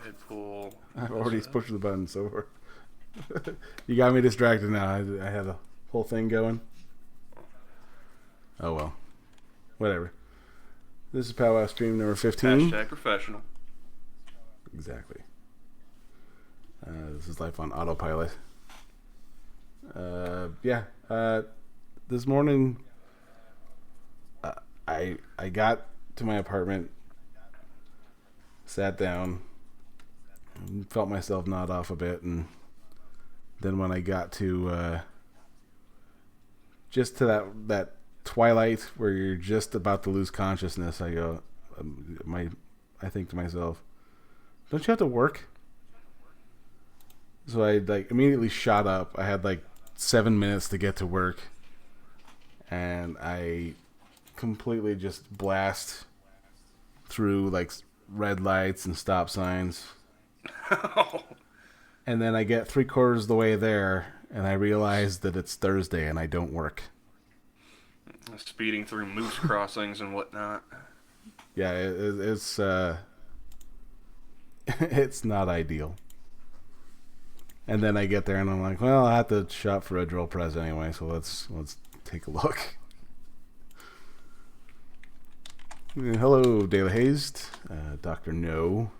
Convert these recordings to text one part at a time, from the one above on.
hit pull. I've already pushed the button, so you got me distracted now. I had a whole thing going. Oh well. Whatever. This is Pow-wow stream number 15. Hashtag professional. Exactly. This is life on Autopilot. This morning, I got to my apartment, sat down, felt myself nod off a bit, and then when I got to just to that twilight where you're just about to lose consciousness, I go, I think to myself, don't you have to work? So I immediately shot up. I had 7 minutes to get to work, and I completely just blast through red lights and stop signs. And then I get 3/4 of the way there, and I realize that it's Thursday and I don't work. Speeding through moose crossings and whatnot. Yeah, it's it's not ideal. And then I get there and I'm like, well, I have to shop for a drill press anyway, so let's take a look. Hello, Dale Hazed, Dr. No.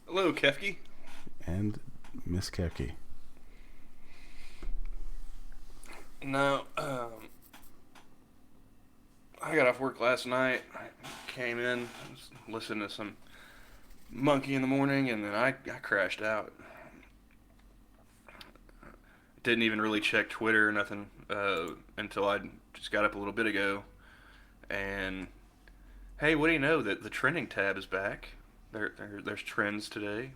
Hello, Kefke. And Miss Kefke. No, I got off work last night. I came in, listened to some Monkey in the morning, and then I crashed out. Didn't even really check Twitter or nothing until I just got up a little bit ago. And hey, what do you know? That the trending tab is back. There's trends today.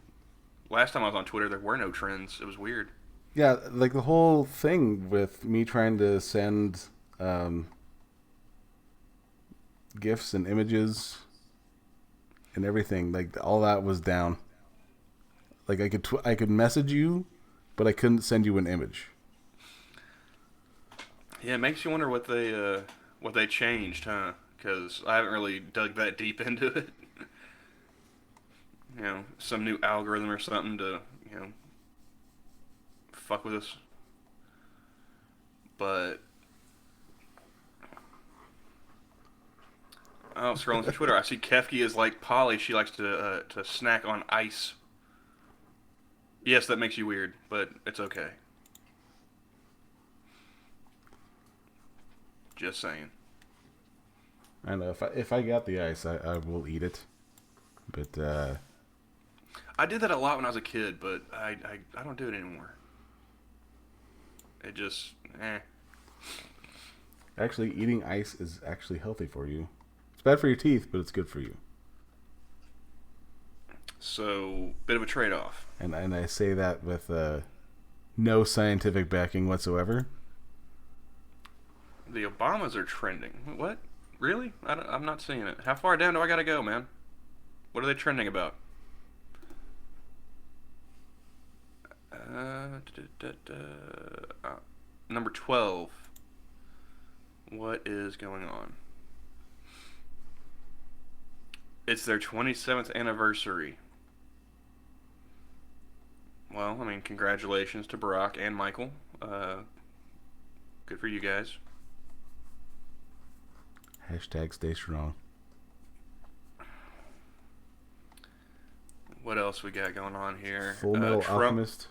Last time I was on Twitter, there were no trends. It was weird. Yeah, the whole thing with me trying to send GIFs and images and everything, all that was down. I could message you, but I couldn't send you an image. Yeah, it makes you wonder what they changed, huh? Because I haven't really dug that deep into it. Some new algorithm or something to, fuck with us. But scrolling through Twitter, I see Kefke is like Polly. She likes to snack on ice. Yes, that makes you weird, but it's okay. Just saying. I know if I got the ice, I will eat it. But I did that a lot when I was a kid, but I don't do it anymore. It just Actually, eating ice is actually healthy for you. It's bad for your teeth, but it's good for you. So, bit of a trade-off. And I say that with no scientific backing whatsoever. The Obamas are trending. What? Really? I'm not seeing it. How far down do I gotta go, man? What are they trending about? Number 12. What is going on? It's their 27th anniversary. Well, congratulations to Barack and Michael. Good for you guys. Hashtag stay strong. What else we got going on here? Full Metal Alchemist.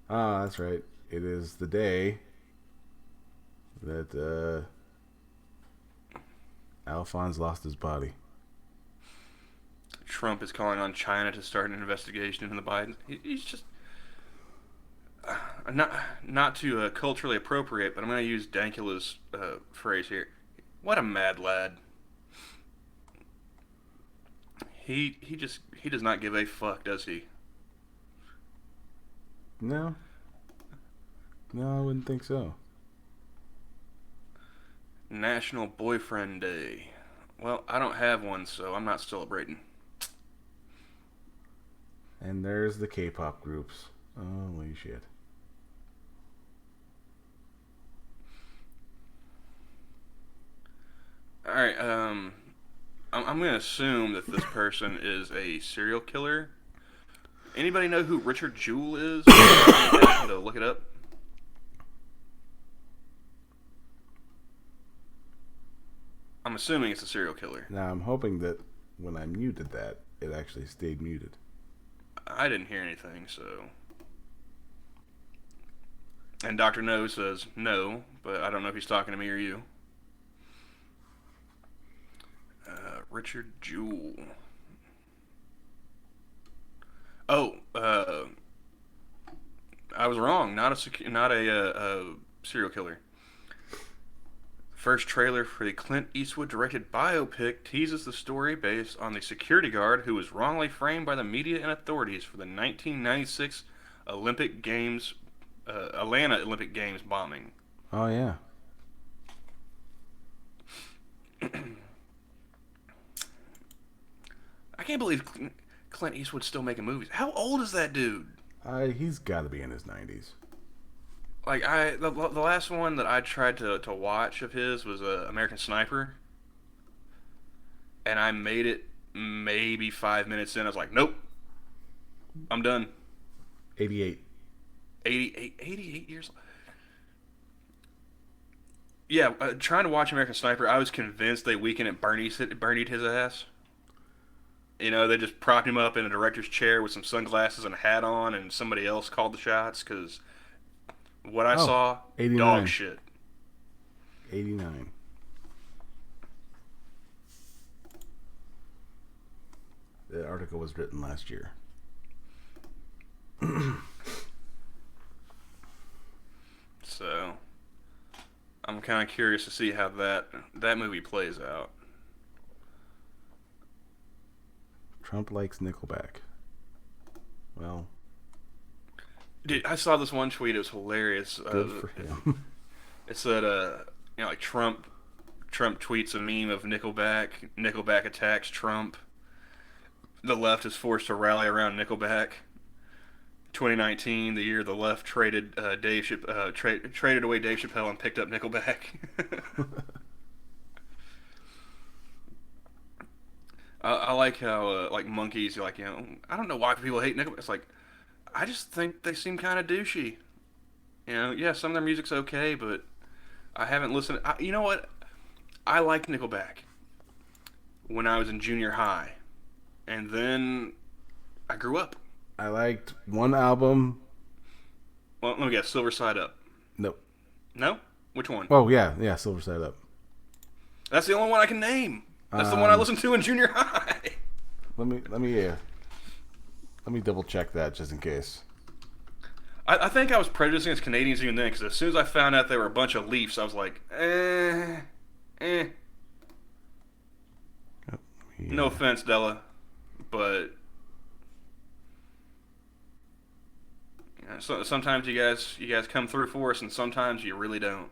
Ah, that's right. It is the day that Alphonse lost his body. Trump is calling on China to start an investigation into the Biden. He's just not to culturally appropriate, but I'm going to use Dankula's phrase here. What a mad lad. He does not give a fuck, does he? No, I wouldn't think so. National Boyfriend Day. Well, I don't have one, so I'm not celebrating. And there's the K-pop groups. Holy shit. Alright, I'm going to assume that this person is a serial killer. Anybody know who Richard Jewell is? To look it up. I'm assuming it's a serial killer. Now, I'm hoping that when I muted that, it actually stayed muted. I didn't hear anything, so. And Dr. No says no, but I don't know if he's talking to me or you. Richard Jewell. Oh, I was wrong. Not a serial killer. First trailer for the Clint Eastwood directed biopic teases the story based on the security guard who was wrongly framed by the media and authorities for the 1996 Olympic Games, Atlanta Olympic Games bombing. Oh, yeah. I can't believe Clint Eastwood's still making movies. How old is that dude? He's got to be in his 90s. Like the last one that I tried to watch of his was American Sniper, and I made it maybe 5 minutes in. I was like, nope, I'm done. 88. 88 years. Yeah, trying to watch American Sniper, I was convinced they weakened at Bernie'd his ass. You know, they just propped him up in a director's chair with some sunglasses and a hat on, and somebody else called the shots because what I saw, 89. dog shit. 89. The article was written last year. So, I'm kind of curious to see how that movie plays out. Trump likes Nickelback. Well, Dude, I saw this one tweet. It was hilarious. good for him. It said, like Trump tweets a meme of Nickelback. Nickelback attacks Trump. The left is forced to rally around Nickelback. 2019, the year the left traded traded away Dave Chappelle and picked up Nickelback. I like how like monkeys. Like, I don't know why people hate Nickelback. It's like, I just think they seem kind of douchey. Yeah, some of their music's okay, but I haven't listened. You know what? I liked Nickelback when I was in junior high, and then I grew up. I liked one album. Well, let me guess. Silver Side Up. Nope. No? Which one? Oh, yeah, Silver Side Up. That's the only one I can name. That's the one I listened to in junior high. Let me double check that just in case. I think I was prejudicing against Canadians even then, because as soon as I found out they were a bunch of Leafs, I was like, eh. Oh, yeah. No offense, Della, but so, sometimes you guys come through for us, and sometimes you really don't.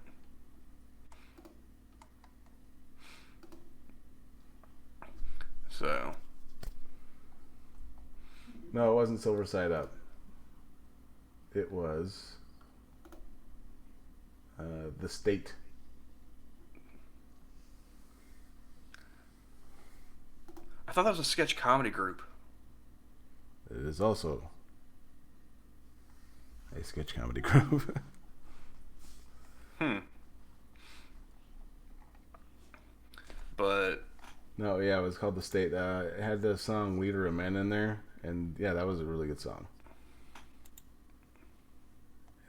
So. No, it wasn't Silver Side Up. It was The State. I thought that was a sketch comedy group. It is also a sketch comedy group. But no, yeah, it was called The State. It had the song Leader of Men in there, and yeah, that was a really good song.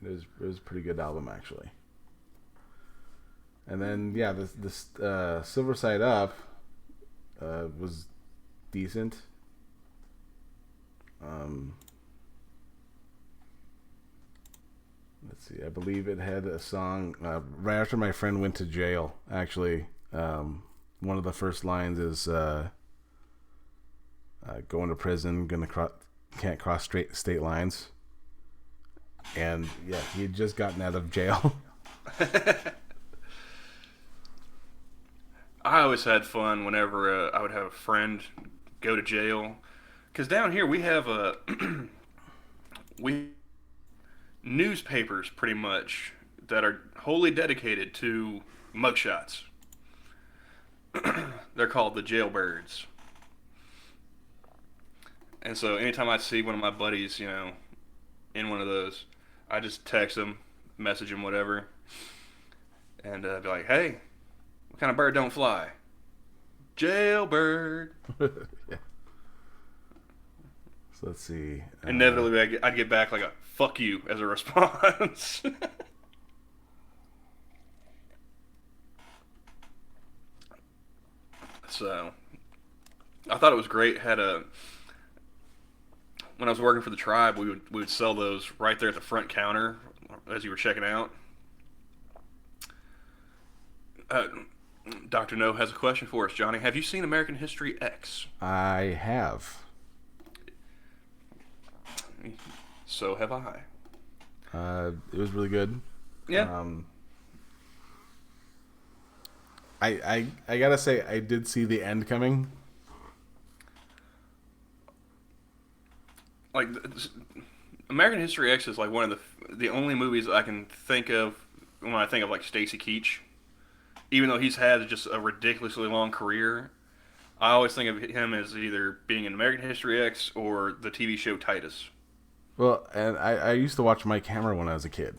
It was a pretty good album, actually. And then, yeah, this Silver Side Up was decent. Let's see. I believe it had a song right after my friend went to jail. Actually, one of the first lines is going to prison, can't cross state lines. And yeah, he had just gotten out of jail. I always had fun whenever I would have a friend go to jail, because down here we have we newspapers pretty much that are wholly dedicated to mugshots. They're called the jailbirds. And so anytime I see one of my buddies, in one of those, I just text them, message them, whatever, and be like, "Hey, what kind of bird don't fly? Jailbird." Yeah. So let's see. Inevitably, I'd get back like a "fuck you" as a response. So I thought it was great. When I was working for the tribe, we would sell those right there at the front counter as you were checking out. Uh, Dr. No has a question for us, Johnny. Have you seen American History X? I have. So have I. It was really good. Yeah. I gotta say, I did see the end coming. Like, American History X is like one of the only movies I can think of when I think of like Stacy Keach. Even though he's had just a ridiculously long career, I always think of him as either being in American History X or the TV show Titus. Well, and I used to watch Mike Hammer when I was a kid.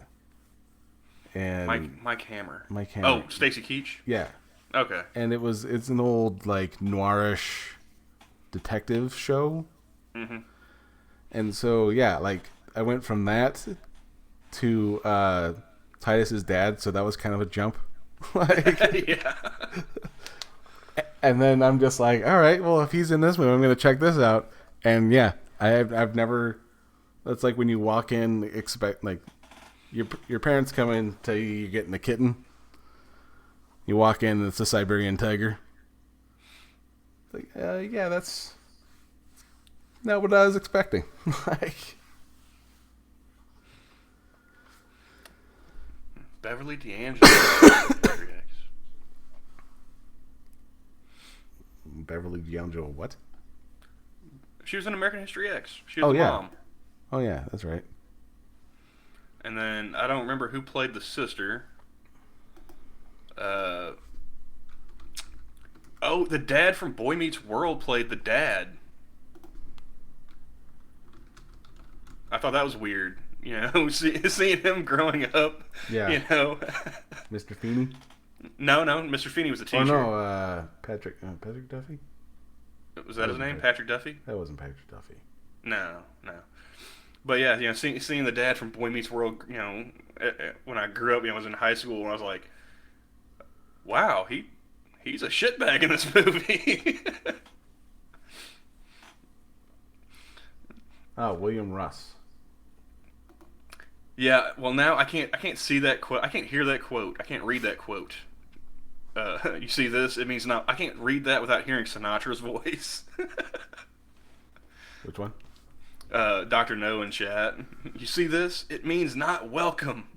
And Mike Hammer. Mike Hammer. Oh, Stacy Keach? Yeah. Okay. And it's an old like noirish detective show. Mm-hmm. And so yeah, like I went from that to Titus's dad, so that was kind of a jump. Like, yeah. And then I'm just like, all right, well, if he's in this movie, I'm gonna check this out. And yeah, I've never. That's like when you walk in, expect like your parents come in, tell you you're getting a kitten. You walk in, and it's a Siberian tiger. Like, yeah, that's not what I was expecting. Like, Beverly D'Angelo. Beverly D'Angelo, what? She was in American History X. She was the mom. Oh yeah, that's right. And then I don't remember who played the sister. The dad from Boy Meets World played the dad. I thought that was weird. Seeing him growing up. Yeah. Mr. Feeney? No, Mr. Feeney was the teacher. Oh no, Patrick Duffy? Was that his name? Patrick Duffy? That wasn't Patrick Duffy. No. But yeah, seeing the dad from Boy Meets World, when I grew up, I was in high school, and I was like, wow, he's a shitbag in this movie. Oh, William Russ. Yeah, well now I can't see that quote. I can't hear that quote. I can't read that quote. You see this? It means not. I can't read that without hearing Sinatra's voice. Which one? Dr. No in chat. You see this? It means not welcome.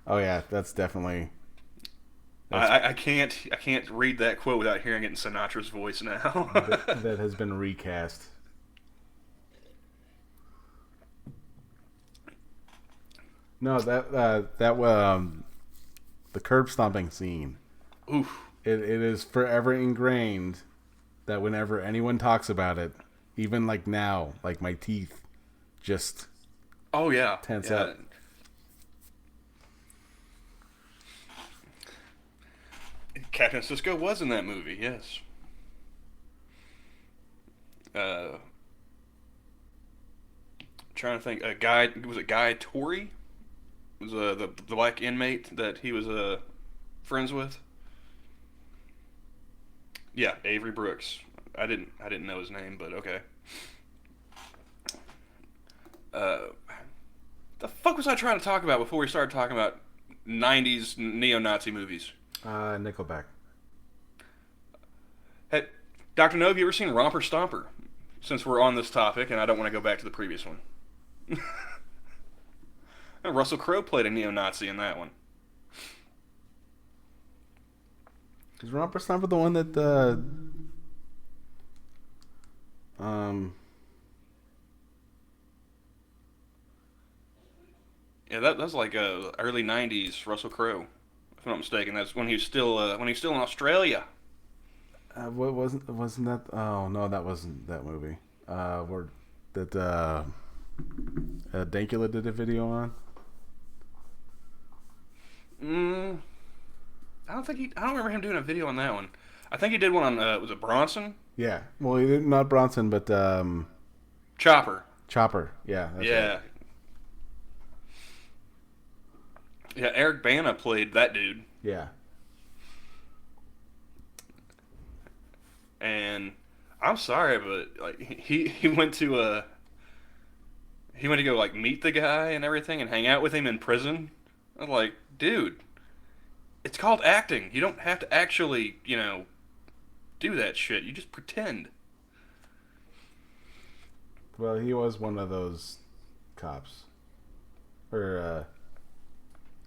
Oh yeah, that's definitely. I can't read that quote without hearing it in Sinatra's voice now. that has been recast. No, the curb stomping scene. Oof. It is forever ingrained that whenever anyone talks about it, even like now, like my teeth just tense up. Captain Sisko was in that movie, yes. Trying to think, was it Guy Torrey? Was the black inmate that he was friends with? Yeah, Avery Brooks. I didn't know his name, but okay. The fuck was I trying to talk about before we started talking about 90s neo-Nazi movies? Nickelback. Hey, Dr. No, have you ever seen Romper Stomper? Since we're on this topic, and I don't want to go back to the previous one. Russell Crowe played a neo-Nazi in that one. Is Romper Stomper the one that Yeah, that was like early '90s Russell Crowe, if I'm not mistaken. That's when he was still in Australia. What wasn't that? Oh no, that wasn't that movie. Where that Dankula did a video on. Mm, I don't remember him doing a video on that one. I think he did one on. Was it Bronson? Yeah, well, he didn't, not Bronson, but Chopper. Chopper. Yeah, that's right. Yeah. Yeah, Eric Bana played that dude. Yeah, And I'm sorry, but like he went to go like meet the guy and everything and hang out with him in prison. I'm like, dude, it's called acting. You don't have to actually, do that shit. You just pretend. well, he was one of those cops or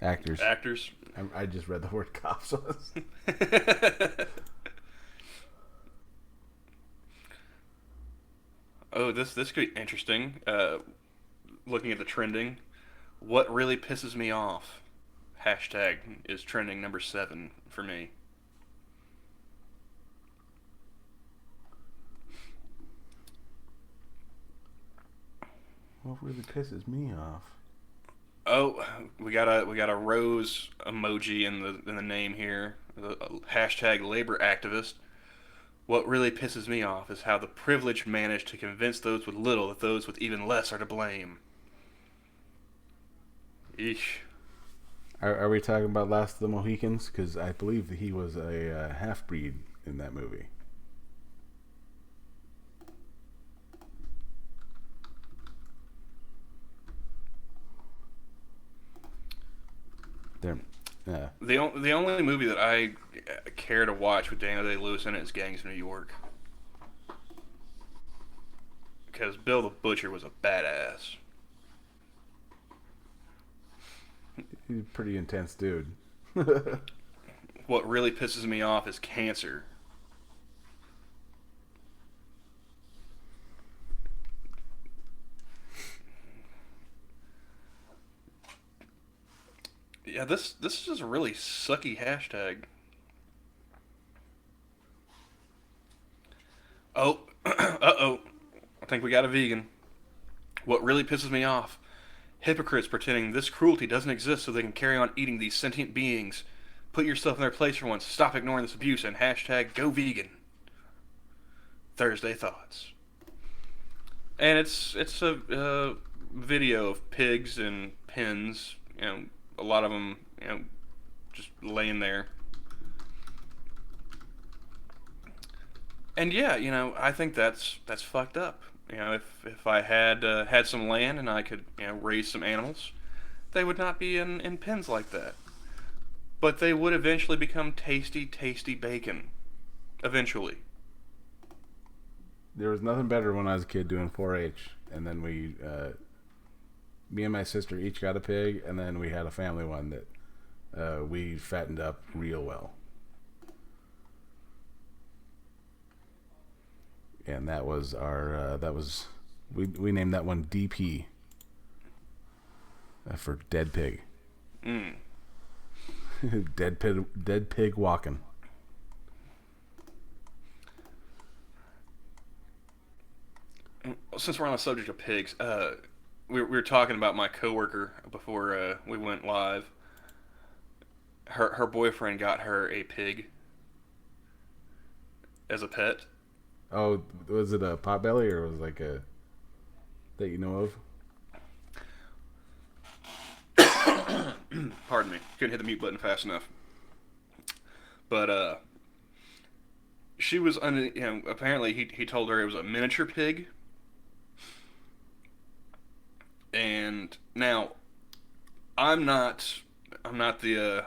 actors. Actors. I just read the word cops. Oh, this could be interesting. Looking at the trending, what really pisses me off? Hashtag is trending number 7 for me. What really pisses me off? Oh, we got a rose emoji in the name here. Hashtag labor activist. What really pisses me off is how the privileged manage to convince those with little that those with even less are to blame. Eesh. Are we talking about Last of the Mohicans? Because I believe that he was a half breed in that movie. There. Yeah. The only movie that I care to watch with Daniel Day-Lewis in it is Gangs of New York. Because Bill the Butcher was a badass. He's a pretty intense dude. What really pisses me off is cancer. Yeah, this is just a really sucky hashtag. Oh, uh-oh. I think we got a vegan. What really pisses me off? Hypocrites pretending this cruelty doesn't exist so they can carry on eating these sentient beings. Put yourself in their place for once. Stop ignoring this abuse and hashtag go vegan. Thursday Thoughts. And it's a video of pigs and pens. A lot of them, just laying there. And yeah, I think that's fucked up. If I had some land and I could raise some animals, they would not be in pens like that. But they would eventually become tasty, tasty bacon. Eventually. There was nothing better when I was a kid doing 4-H, and then me and my sister each got a pig, and then we had a family one that we fattened up real well. And that was we named that one DP for dead pig. Mm. dead pig walking. Since we're on the subject of pigs, we were talking about my coworker before we went live. Her boyfriend got her a pig as a pet. Oh, was it a potbelly or was it like a that you know of? Pardon me, couldn't hit the mute button fast enough. But she was apparently he told her it was a miniature pig. And now, I'm not the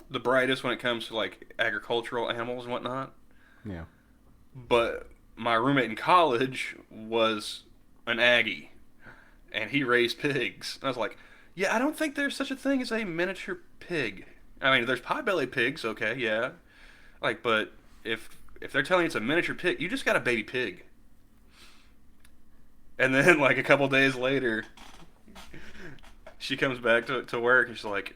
brightest when it comes to like agricultural animals and whatnot. Yeah. But my roommate in college was an Aggie, and he raised pigs. And I was like, yeah, I don't think there's such a thing as a miniature pig. I mean, there's potbelly pigs, okay, yeah. Like, but if they're telling you it's a miniature pig, you just got a baby pig. And then, like, a couple days later, she comes back to work and she's like,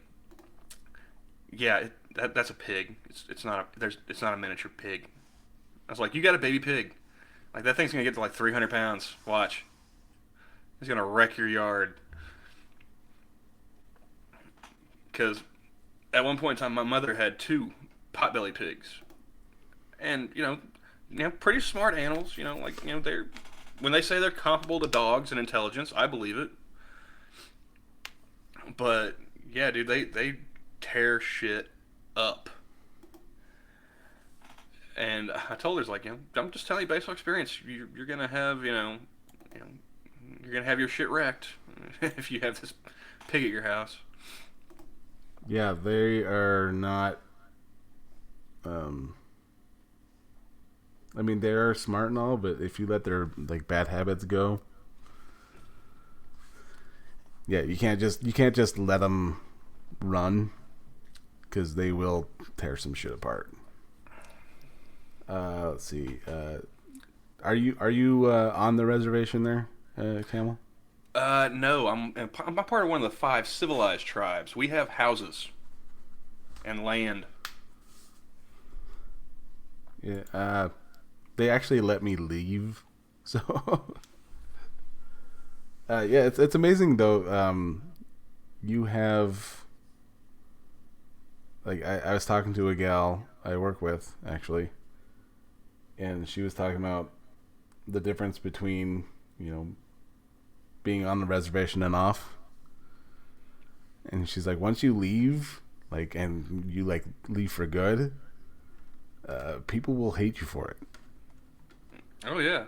"Yeah, that's a pig. It's not a miniature pig." I was like, you got a baby pig. Like, that thing's going to get to like 300 pounds. Watch. It's going to wreck your yard. Because at one point in time, my mother had two potbelly pigs. And, pretty smart animals. They're, when they say they're comparable to dogs in intelligence, I believe it. But, yeah, dude, they tear shit up. And I told her, like, I'm just telling you based on experience. You're gonna have, you're gonna have your shit wrecked if you have this pig at your house. Yeah, they are not. I mean, they are smart and all, but if you let their like bad habits go, yeah, you can't just let them run because they will tear some shit apart. Let's see. Are you on the reservation there, Camel? No, I'm a part of one of the 5 civilized tribes. We have houses and land. Yeah. They actually let me leave, so. Yeah, it's amazing though. You have. Like I was talking to a gal I work with actually, and she was talking about the difference between being on the reservation and off. And she's like, once you leave, like, and you like leave for good, people will hate you for it. Oh yeah.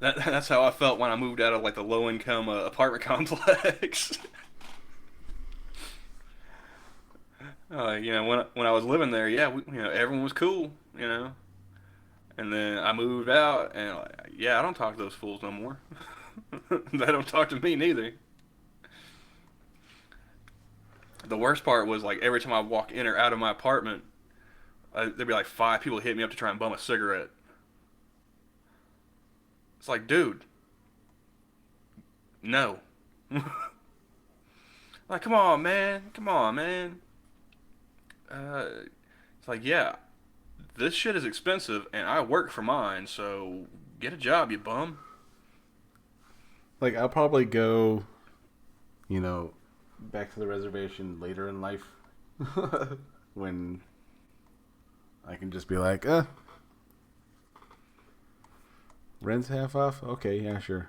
That's how I felt when I moved out of like the low income apartment complex. When I was living there, yeah, everyone was cool, and then I moved out, and yeah, I don't talk to those fools no more. They don't talk to me neither. The worst part was like every time I walk in or out of my apartment, there'd be like 5 people hit me up to try and bum a cigarette. It's like, dude, no. Like, come on, man. It's like, yeah, this shit is expensive, and I work for mine, so get a job, you bum. Like, I'll probably go, back to the reservation later in life when I can just be like, rent's half off? Okay, yeah, sure.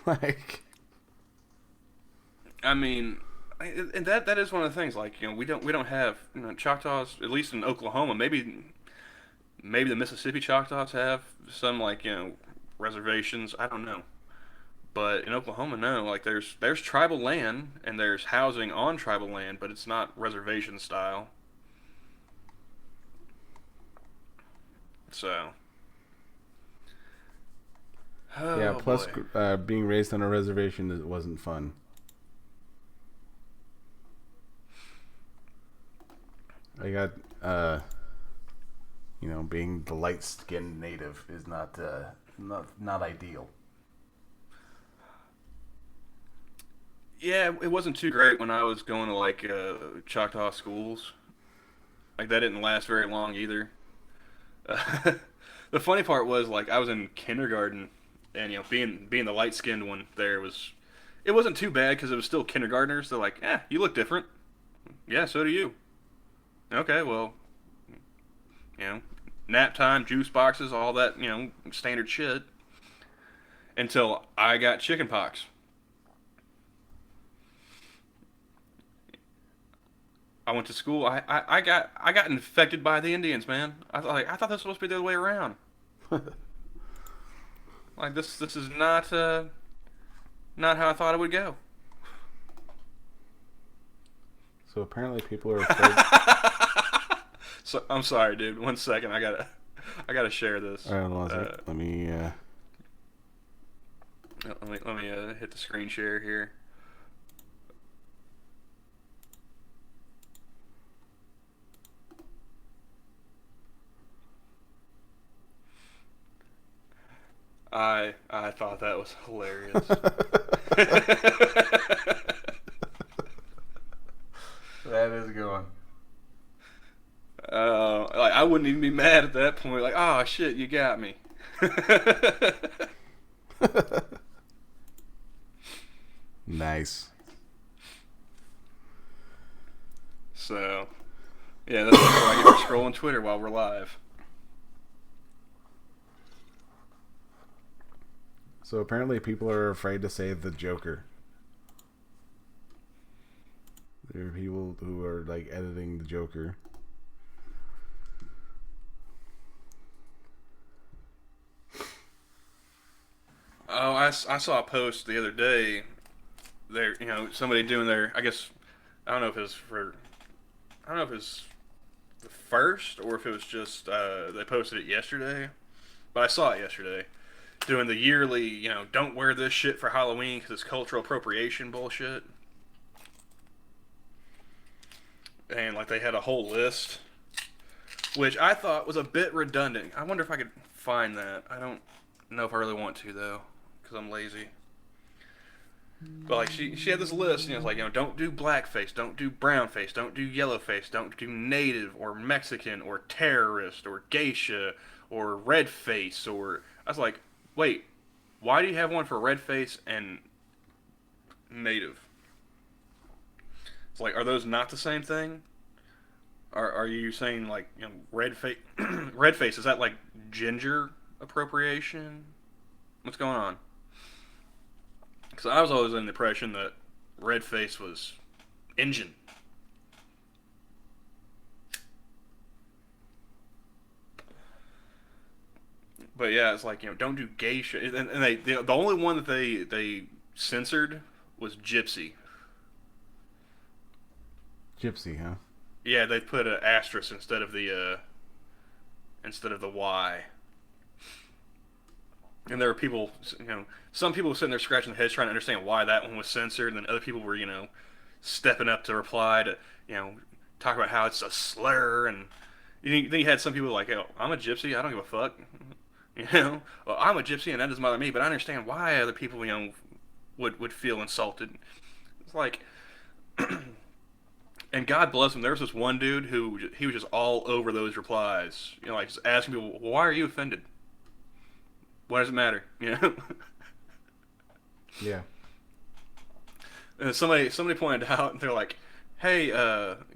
Like, I mean, and that is one of the things. Like, we don't have Choctaws, at least in Oklahoma. Maybe the Mississippi Choctaws have some like reservations. I don't know, but in Oklahoma, no. Like, there's tribal land and there's housing on tribal land, but it's not reservation style. So, yeah, oh plus boy. being raised on a reservation, it wasn't fun. I got, being the light-skinned native is not ideal. Yeah, it wasn't too great when I was going to like Choctaw schools. Like, that didn't last very long either. The funny part was like I was in kindergarten, and being the light skinned one there it wasn't too bad because it was still kindergartners. They're like, you look different. Yeah, so do you. Okay, well, nap time, juice boxes, all that, standard shit. Until I got chicken pox. I went to school. I got infected by the Indians, man. I thought this was supposed to be the other way around. Like, this is not how I thought it would go. So apparently people are afraid. So I'm sorry, dude. 1 second. I gotta share this. All right, let me. Let me hit the screen share here. I thought that was hilarious. That is a good one. wouldn't even be mad at that point. Like, oh shit, you got me. Nice. So, yeah, that's why I get to scroll on Twitter while we're live. So apparently people are afraid to say the Joker. There are people who are like editing the Joker. Oh, I saw a post the other day. There, somebody doing their. I guess I don't know if it was for. I don't know if it was the first or if it was just they posted it yesterday, but I saw it yesterday. Doing the yearly, don't wear this shit for Halloween because it's cultural appropriation bullshit. And like they had a whole list, which I thought was a bit redundant. I wonder if I could find that. I don't know if I really want to though, because I'm lazy. But like she had this list, it's like, don't do blackface, don't do brownface, don't do yellowface, don't do native or Mexican or terrorist or geisha or red face or. I was like, wait, why do you have one for red face and native? It's like, are those not the same thing? Are you saying like red face? Red face, is that like ginger appropriation? What's going on? Because I was always under the impression that red face was Indian. But yeah, it's like don't do geisha, and the only one that they censored was gypsy. Gypsy, huh? Yeah, they put an asterisk instead of the Y. And there were people, some people were sitting there scratching their heads trying to understand why that one was censored, and then other people were, stepping up to reply to, talk about how it's a slur, and then you had some people like, oh, I'm a gypsy, I don't give a fuck, well, I'm a gypsy and that doesn't bother me, but I understand why other people, would feel insulted. It's like, and God bless him, there was this one dude who, he was just all over those replies, like just asking people, well, why are you offended? Why does it matter? Yeah. And somebody pointed out, they're like, hey,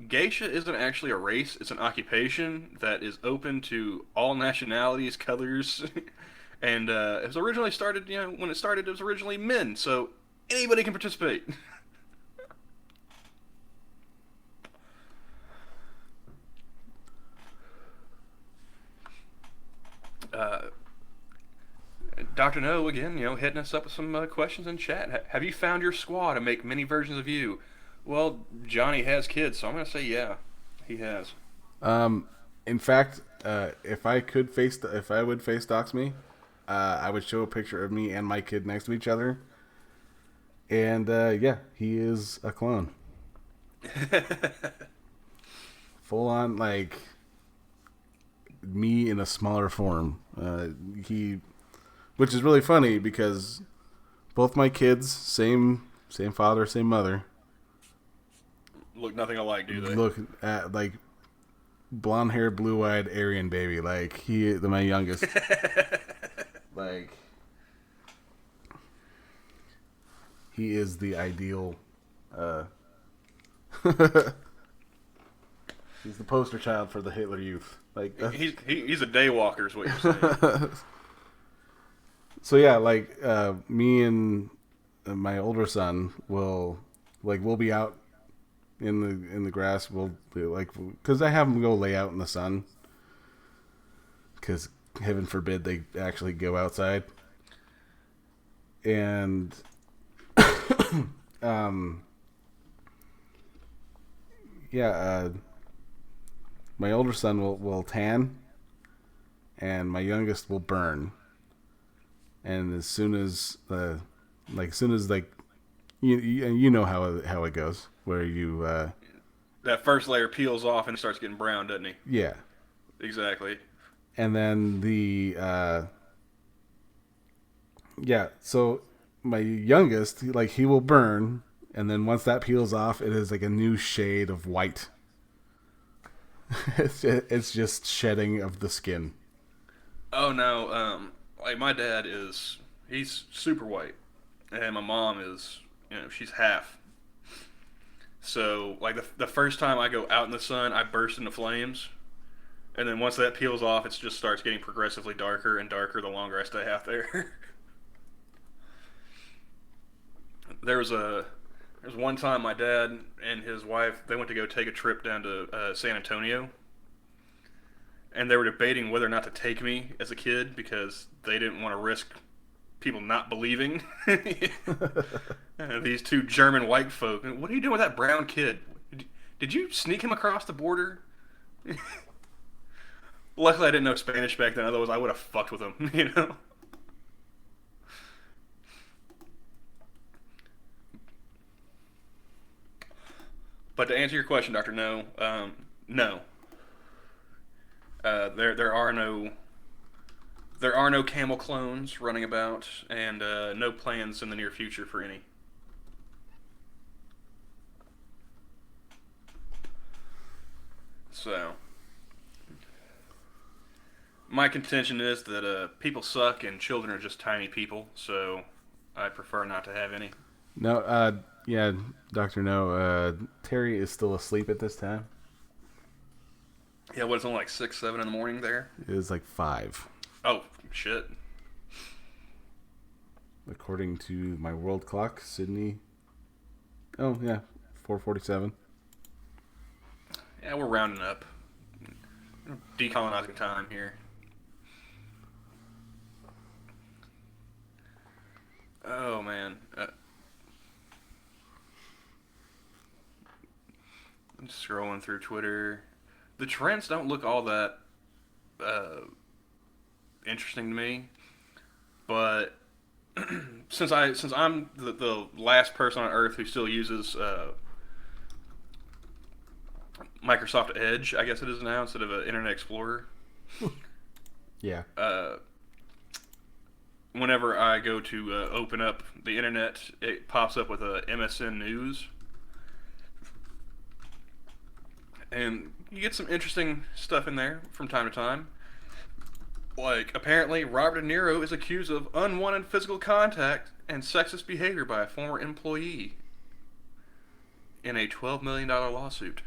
geisha isn't actually a race, it's an occupation that is open to all nationalities, colors, and it was originally started, when it started, it was originally men, so anybody can participate. Dr. No, again, hitting us up with some questions in chat. Have you found your squaw to make many versions of you? Well, Johnny has kids, so I'm going to say yeah, he has. In fact, if I would face dox me, I would show a picture of me and my kid next to each other. And, yeah, he is a clone. Full on, like, me in a smaller form. Which is really funny because both my kids, same father, same mother. Look nothing alike, do they? Look at like blonde hair, blue eyed Aryan baby. Like my youngest. Like he is the ideal. He's the poster child for the Hitler Youth. Like he's a daywalker, is what you're saying. So yeah, like me and my older son we'll be out in the grass. We'll be like, because I have them go lay out in the sun, because heaven forbid they actually go outside. And yeah, my older son will tan, and my youngest will burn. And as soon as you know how it goes, where you that first layer peels off and starts getting brown, doesn't he? Yeah, exactly. And then so my youngest, he will burn, and then once that peels off, it is like a new shade of white. It's just shedding of the skin. Oh no, like my dad he's super white, and my mom is, she's half. So like the first time I go out in the sun, I burst into flames, and then once that peels off, it just starts getting progressively darker and darker the longer I stay out there. there was a there was one time my dad and his wife they went to go take a trip down to San Antonio, and they were debating whether or not to take me as a kid because they didn't want to risk people not believing. These two German white folk. What are you doing with that brown kid? Did you sneak him across the border? Luckily, I didn't know Spanish back then. Otherwise, I would have fucked with him. But to answer your question, Doctor, No, no. There are no camel clones running about, and no plans in the near future for any. So, my contention is that people suck and children are just tiny people. So, I prefer not to have any. No, yeah, Doctor No. Terry is still asleep at this time. Yeah, what? It's only like 6, 7 in the morning there. It is like 5, Oh shit! according to my world clock. Sydney. Oh yeah, 4:47. Yeah, we're rounding up, decolonizing time here. Oh man, I'm just scrolling through Twitter. The trends don't look all that uh, interesting to me, but since I'm the last person on Earth who still uses Microsoft Edge, I guess it is now instead of Internet Explorer. Yeah. Whenever I go to open up the internet, it pops up with a MSN News, and you get some interesting stuff in there from time to time. Like, apparently, Robert DeNiro is accused of unwanted physical contact and sexist behavior by a former employee in a $12 million lawsuit.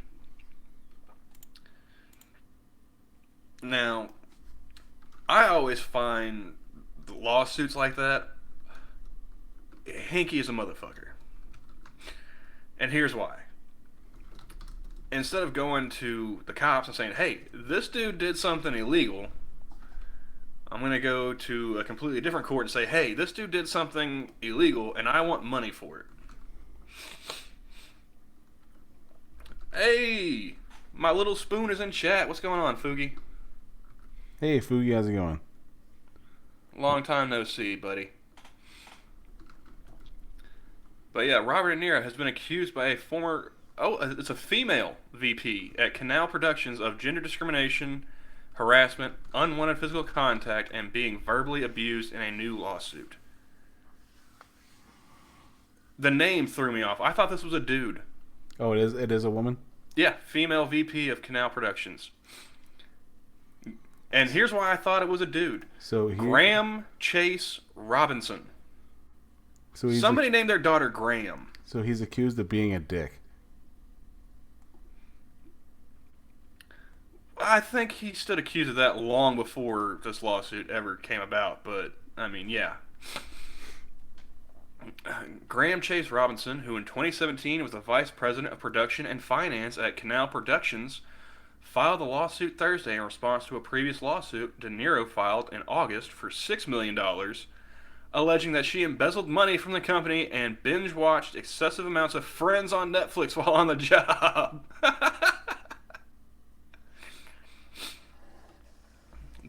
Now, I always find lawsuits like that hinky as a motherfucker. And here's why. Instead of going to the cops and saying, hey, this dude did something illegal, I'm going to go to a completely different court and say, hey, this dude did something illegal and I want money for it. Hey, my little spoon is in chat. What's going on, Foogie? Hey, Fugi, how's it going? Long time no see, buddy. But yeah, Robert De Niro has been accused by it's a female VP at Canal Productions of gender discrimination, harassment, unwanted physical contact, and being verbally abused in a new lawsuit. The name threw me off. I thought this was a dude. Oh, it is a woman? Yeah, female VP of Canal Productions. And here's why I thought it was a dude. Graham Chase Robinson. Somebody named their daughter Graham. So he's accused of being a dick. I think he stood accused of that long before this lawsuit ever came about, but, I mean, yeah. Graham Chase Robinson, who in 2017 was the vice president of production and finance at Canal Productions, filed a lawsuit Thursday in response to a previous lawsuit De Niro filed in August for $6 million, alleging that she embezzled money from the company and binge-watched excessive amounts of Friends on Netflix while on the job.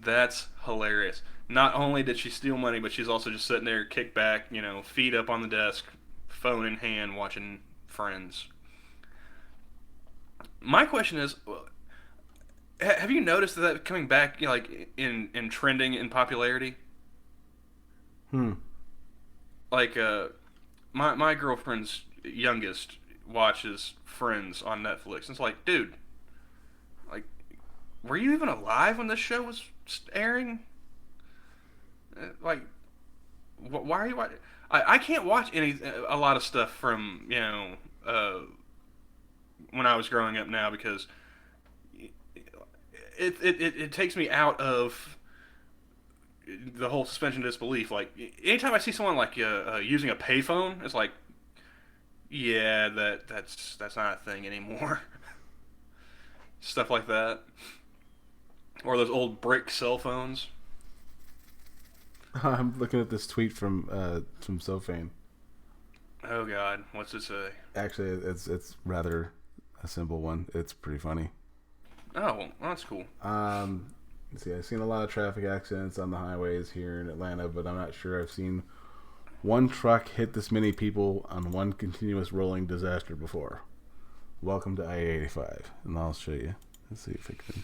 That's hilarious. Not only did she steal money, but she's also just sitting there, kicked back, feet up on the desk, phone in hand, watching Friends. My question is, have you noticed that coming back, like in trending in popularity? Like, my girlfriend's youngest watches Friends on Netflix. And it's like, dude, like, were you even alive when this show was airing? Like, why are you? I can't watch a lot of stuff from uh, when I was growing up now because it takes me out of the whole suspension of disbelief. Like anytime I see someone like using a payphone, it's like, yeah, that's not a thing anymore. Stuff like that, or those old brick cell phones. I'm looking at this tweet from Sofane. Oh God, what's it say? Actually, it's rather a simple one. It's pretty funny. Oh, well, that's cool. Let's see, I've seen a lot of traffic accidents on the highways here in Atlanta, but I'm not sure I've seen one truck hit this many people on one continuous rolling disaster before. Welcome to I-85, and I'll show you. Let's see if I can.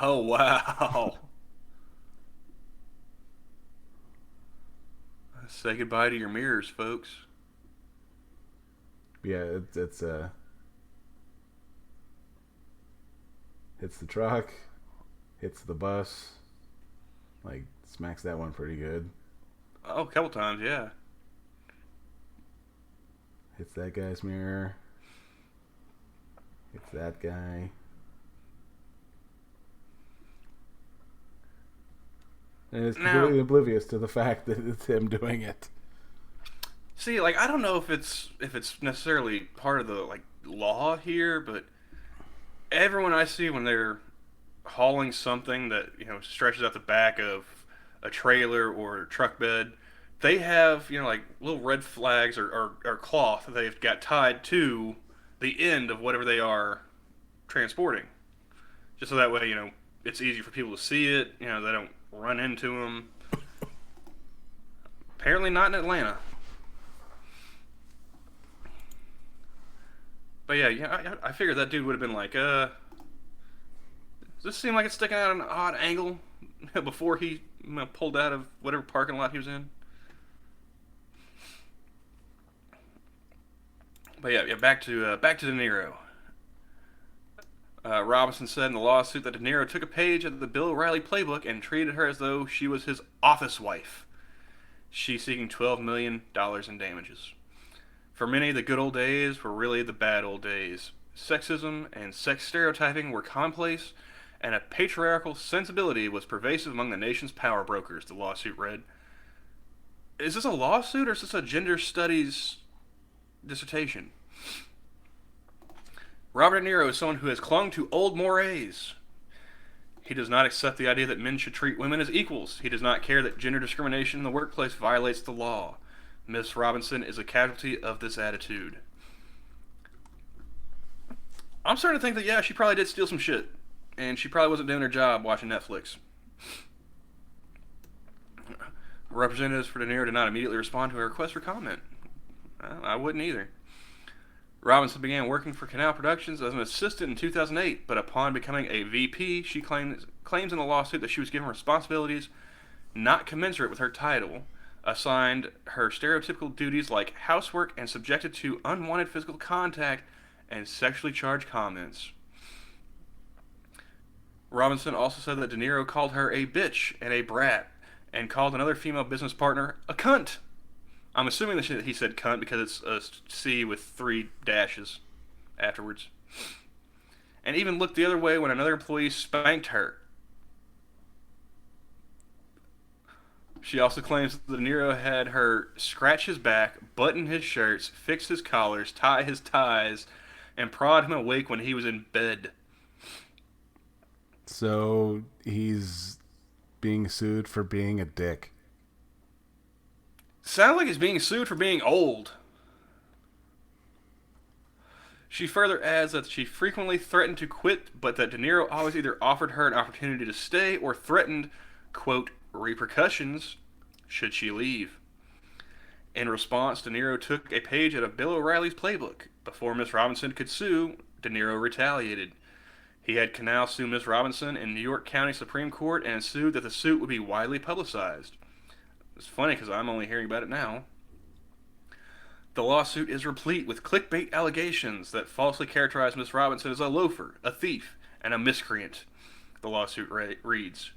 Oh wow. Say goodbye to your mirrors, folks. Yeah, hits the truck, hits the bus, like smacks that one pretty good. Oh, a couple times, yeah. Hits that guy's mirror, hits that guy. And it's completely oblivious to the fact that it's him doing it. See, like I don't know if it's necessarily part of the like law here, but everyone I see when they're hauling something that stretches out the back of a trailer or a truck bed, they have like little red flags or cloth that they've got tied to the end of whatever they are transporting, just so that way it's easy for people to see it. They don't run into them. Apparently not in Atlanta. But yeah, I figured that dude would have been like, does this seem like it's sticking out at an odd angle before he pulled out of whatever parking lot he was in? But yeah, back to DeNiro. Robinson said in the lawsuit that DeNiro took a page out of the Bill O'Reilly playbook and treated her as though she was his office wife. She's seeking $12 million in damages. For many, the good old days were really the bad old days. Sexism and sex stereotyping were commonplace, and a patriarchal sensibility was pervasive among the nation's power brokers, the lawsuit read. Is this a lawsuit or is this a gender studies dissertation? Robert De Niro is someone who has clung to old mores. He does not accept the idea that men should treat women as equals. He does not care that gender discrimination in the workplace violates the law. Miss Robinson is a casualty of this attitude. I'm starting to think that, yeah, she probably did steal some shit. And she probably wasn't doing her job watching Netflix. Representatives for De Niro did not immediately respond to her request for comment. I wouldn't either. Robinson began working for Canal Productions as an assistant in 2008, but upon becoming a VP, she claims in the lawsuit that she was given responsibilities not commensurate with her title, assigned her stereotypical duties like housework, and subjected to unwanted physical contact and sexually charged comments. Robinson also said that De Niro called her a bitch and a brat, and called another female business partner a cunt. I'm assuming that he said cunt because it's a C with 3 dashes afterwards. And even looked the other way when another employee spanked her. She also claims that De Niro had her scratch his back, button his shirts, fix his collars, tie his ties, and prod him awake when he was in bed. So he's being sued for being a dick. Sounds like he's being sued for being old. She further adds that she frequently threatened to quit, but that De Niro always either offered her an opportunity to stay or threatened, quote, repercussions should she leave. In response, De Niro took a page out of Bill O'Reilly's playbook. Before Miss Robinson could sue, De Niro retaliated. He had Canal sue Miss Robinson in New York County Supreme Court and sued that the suit would be widely publicized. It's funny because I'm only hearing about it now. The lawsuit is replete with clickbait allegations that falsely characterize Miss Robinson as a loafer, a thief, and a miscreant. The lawsuit reads.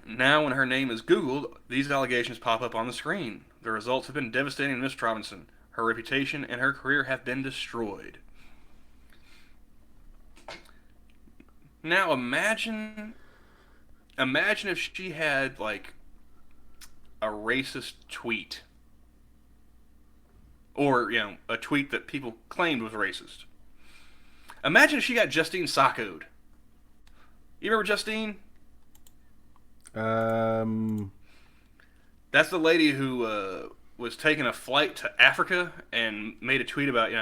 Now, when her name is Googled, these allegations pop up on the screen. The results have been devastating to Miss Robinson. Her reputation and her career have been destroyed. Now, imagine if she had like a racist tweet, or a tweet that people claimed was racist. Imagine if she got Justine Sacco'd. You remember Justine? That's the lady who was taking a flight to Africa and made a tweet about,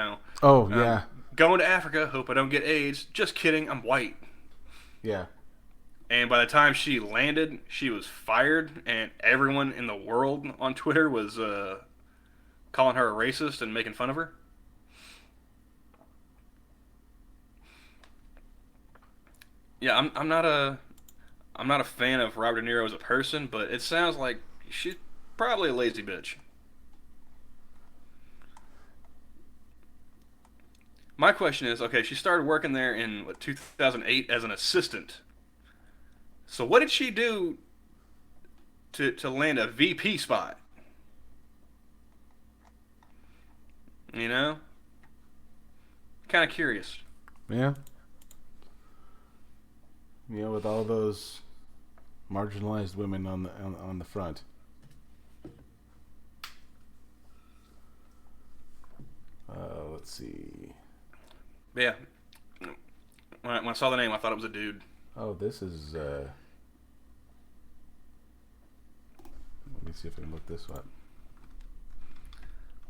Oh, yeah. Going to Africa, hope I don't get AIDS. Just kidding, I'm white. Yeah. And by the time she landed, she was fired, and everyone in the world on Twitter was calling her a racist and making fun of her. Yeah, I'm not a fan of Robert De Niro as a person, but it sounds like she's probably a lazy bitch. My question is, okay, she started working there in 2008 as an assistant. So what did she do to land a VP spot? You know? Kind of curious. Yeah. With all those marginalized women on the front. Let's see. Yeah. When I saw the name, I thought it was a dude. Oh, this is. Let me see if I can look this up.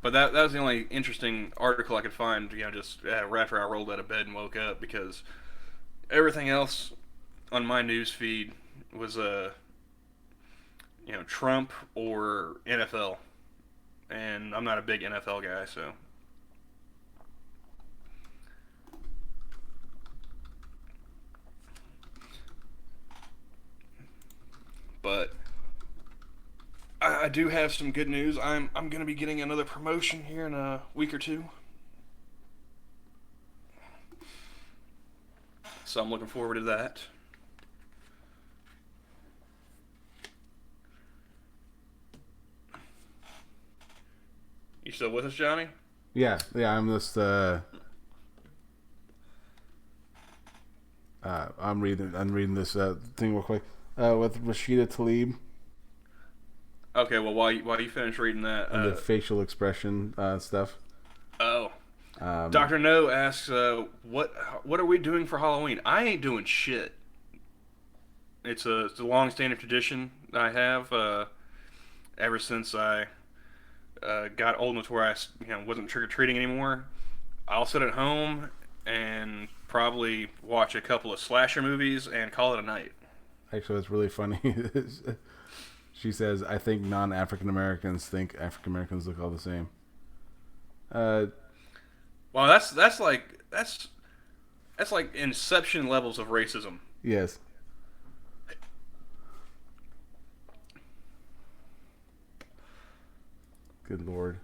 But that was the only interesting article I could find, just right after I rolled out of bed and woke up, because everything else on my news feed was Trump or NFL, and I'm not a big NFL guy, so. But I do have some good news. I'm gonna be getting another promotion here in a week or two, so I'm looking forward to that. You still with us, Johnny? Yeah. I'm just. I'm reading this thing real quick with Rashida Tlaib. Okay, well, while you finish reading that, And the facial expression stuff. Oh, Dr. No asks, what are we doing for Halloween? I ain't doing shit. It's a long-standing tradition I have ever since I got old enough to where I wasn't trick-or-treating anymore. I'll sit at home and probably watch a couple of slasher movies and call it a night. Actually, that's really funny. She says, "I think non-African Americans think African Americans look all the same." Well, that's like Inception levels of racism. Yes. Good Lord.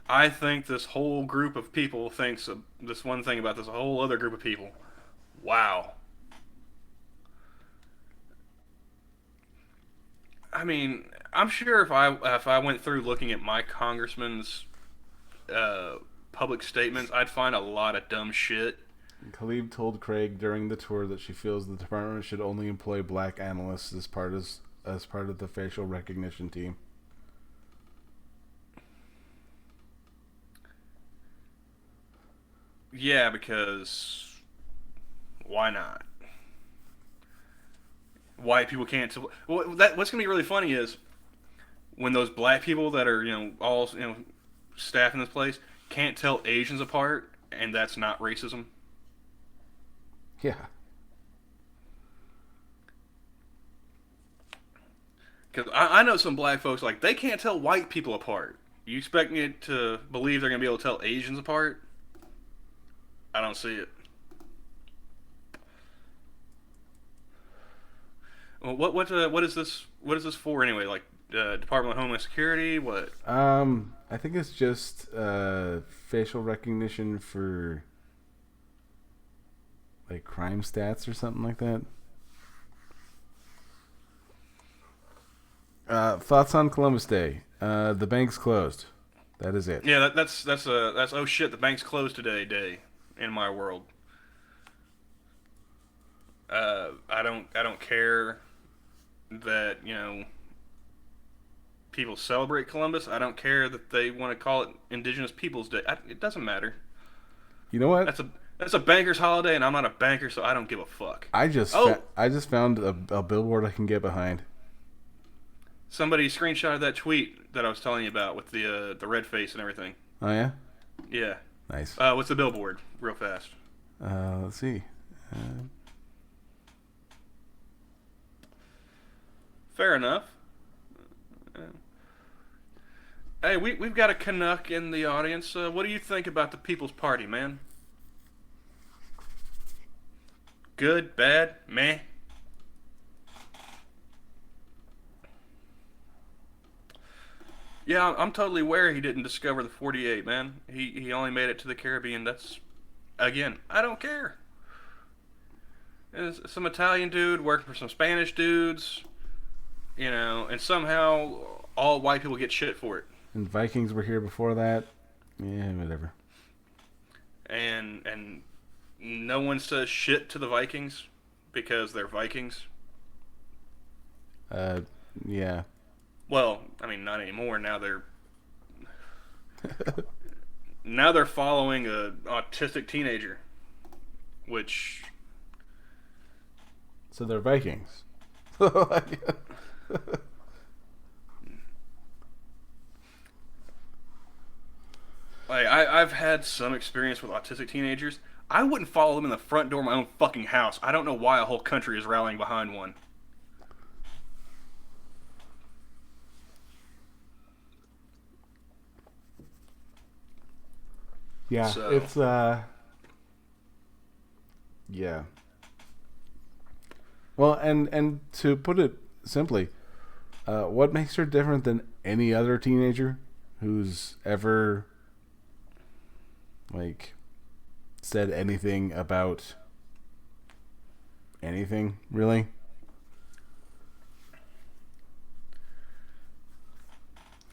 I think this whole group of people thinks this one thing about this whole other group of people. Wow. I mean, I'm sure if I went through looking at my congressman's public statements, I'd find a lot of dumb shit. Tlaib told Craig during the tour that she feels the department should only employ black analysts as part of the facial recognition team. Yeah, because why not? White people can't. What's gonna be really funny is when those black people that are all staffing this place can't tell Asians apart, and that's not racism. Yeah. Because I know some black folks like they can't tell white people apart. You expect me to believe they're gonna be able to tell Asians apart? I don't see it. What is this what is this for anyway? Like Department of Homeland Security? What? I think it's just facial recognition for like crime stats or something like that. Thoughts on Columbus Day? The bank's closed. That is it. Yeah, that's oh shit, the bank's closed today day in my world. I don't care that people celebrate Columbus. I don't care that they want to call it Indigenous Peoples Day. It doesn't matter. You know what? That's a banker's holiday, and I'm not a banker, so I don't give a fuck. I just found a billboard I can get behind. Somebody screenshotted that tweet that I was telling you about with the red face and everything. Oh yeah. Yeah. Nice. What's the billboard? Real fast. Let's see. Fair enough. Hey, we've got a Canuck in the audience. What do you think about the People's Party, man? Good, bad, meh? Yeah, I'm totally aware he didn't discover the 48, man. He only made it to the Caribbean. That's, again, I don't care. It's some Italian dude working for some Spanish dudes, and somehow all white people get shit for it. And Vikings were here before that. Yeah, whatever. And no one says shit to the Vikings because they're Vikings. Yeah. Well, I mean, not anymore. Now they're following a autistic teenager, which. So they're Vikings. Like I've had some experience with autistic teenagers. I wouldn't follow them in the front door of my own fucking house. I don't know why a whole country is rallying behind one. Yeah, So. it's yeah. Well, and to put it simply, what makes her different than any other teenager who's ever like said anything about anything, really?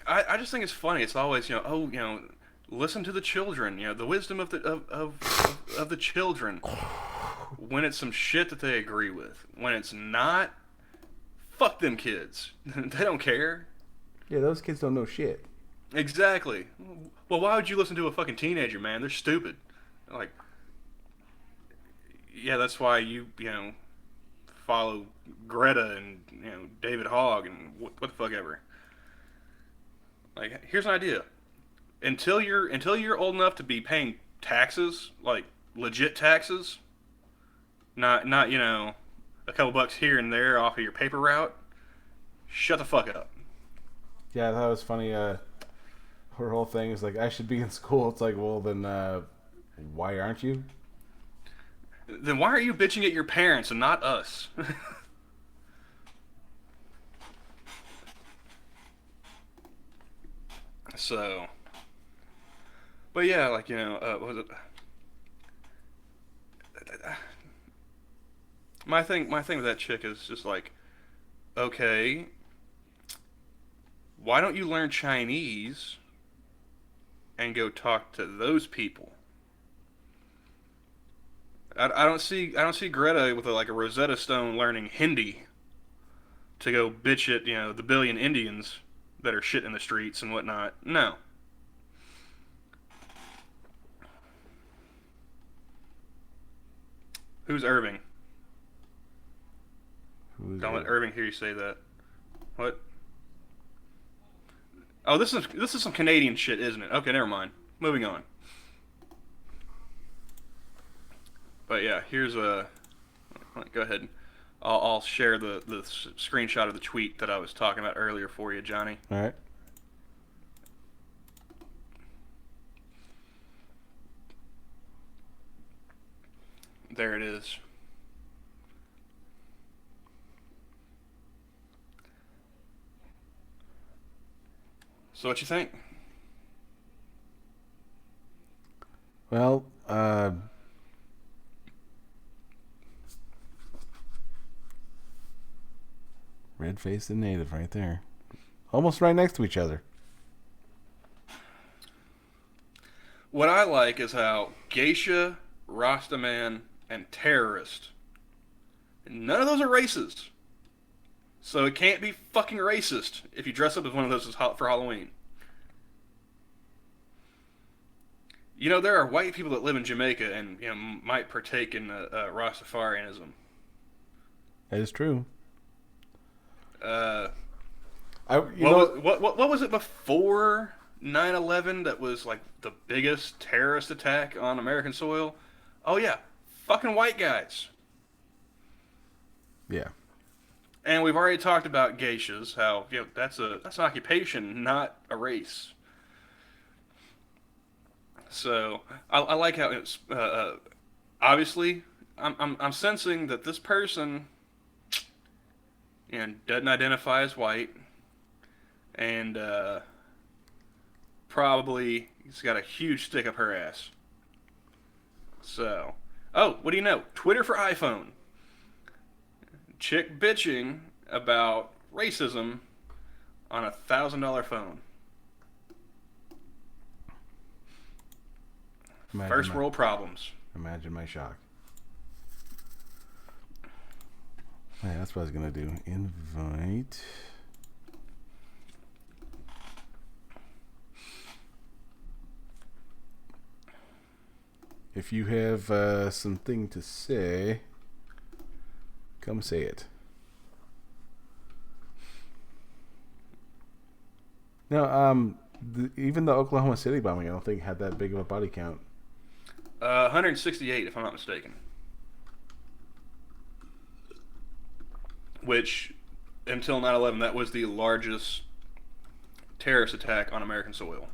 I just think it's funny. It's always listen to the children. The wisdom of the children. When it's some shit that they agree with. When it's not, fuck them kids. They don't care. Yeah, those kids don't know shit. Exactly. Well, why would you listen to a fucking teenager, man? They're stupid. Like, yeah, that's why you follow Greta and David Hogg and what the fuck ever. Like, here's an idea. Until you're old enough to be paying taxes, like legit taxes, not a couple bucks here and there off of your paper route, shut the fuck up. Yeah, that was funny. Her whole thing is like, I should be in school. It's like, well, then why aren't you? Then why are you bitching at your parents and not us? So, but yeah, like what was it? My thing with that chick is just like, okay, why don't you learn Chinese and go talk to those people? I don't see Greta with like a Rosetta Stone learning Hindi to go bitch at the billion Indians that are shit in the streets and whatnot. No. Who's Irving? Don't let Irving hear you say that. What? Oh, this is some Canadian shit, isn't it? Okay, never mind. Moving on. But yeah, here's a. Go ahead. I'll share the screenshot of the tweet that I was talking about earlier for you, Johnny. All right. There it is. So what you think? Well, red-faced and native right there. Almost right next to each other. What I like is how geisha, Rastaman, and terrorist. None of those are races. So it can't be fucking racist if you dress up as one of those for Halloween. You know, there are white people that live in Jamaica and might partake in Rastafarianism. That is true. Uh, what what was it before 9/11 that was like the biggest terrorist attack on American soil? Oh yeah, fucking white guys. Yeah. And we've already talked about geishas, how that's an occupation, not a race. So I like how it's obviously I'm sensing that this person doesn't identify as white, and probably he's got a huge stick up her ass. So, oh, what do you know? Twitter for iPhone. Chick bitching about racism on $1,000 phone. First world problems. Imagine my shock. Yeah, that's what I was gonna do. Invite. If you have something to say, come say it. No, even the Oklahoma City bombing, I don't think had that big of a body count. 168, if I'm not mistaken. Which, until 9/11, that was the largest terrorist attack on American soil.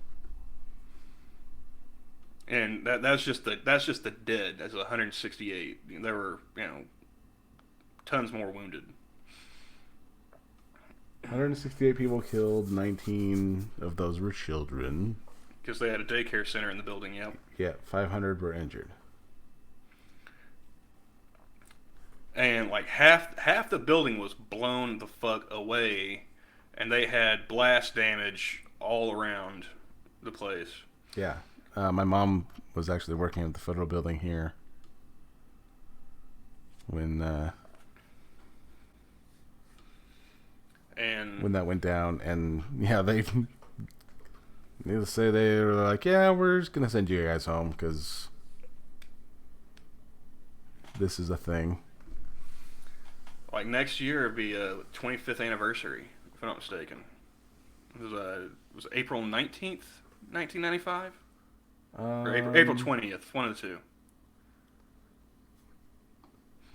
And that's just the dead. That's 168. There were tons more wounded. 168 people killed. 19 of those were children. Because they had a daycare center in the building. Yep. Yeah, 500 were injured. And like half the building was blown the fuck away, and they had blast damage all around the place. Yeah. My mom was actually working at the federal building here when that went down, and yeah, they needless to say they were like, yeah, we're just gonna send you guys home because this is a thing. Like next year would be a 25th anniversary, if I'm not mistaken. It was April 19th, 1995? Or April 20th, one of the two.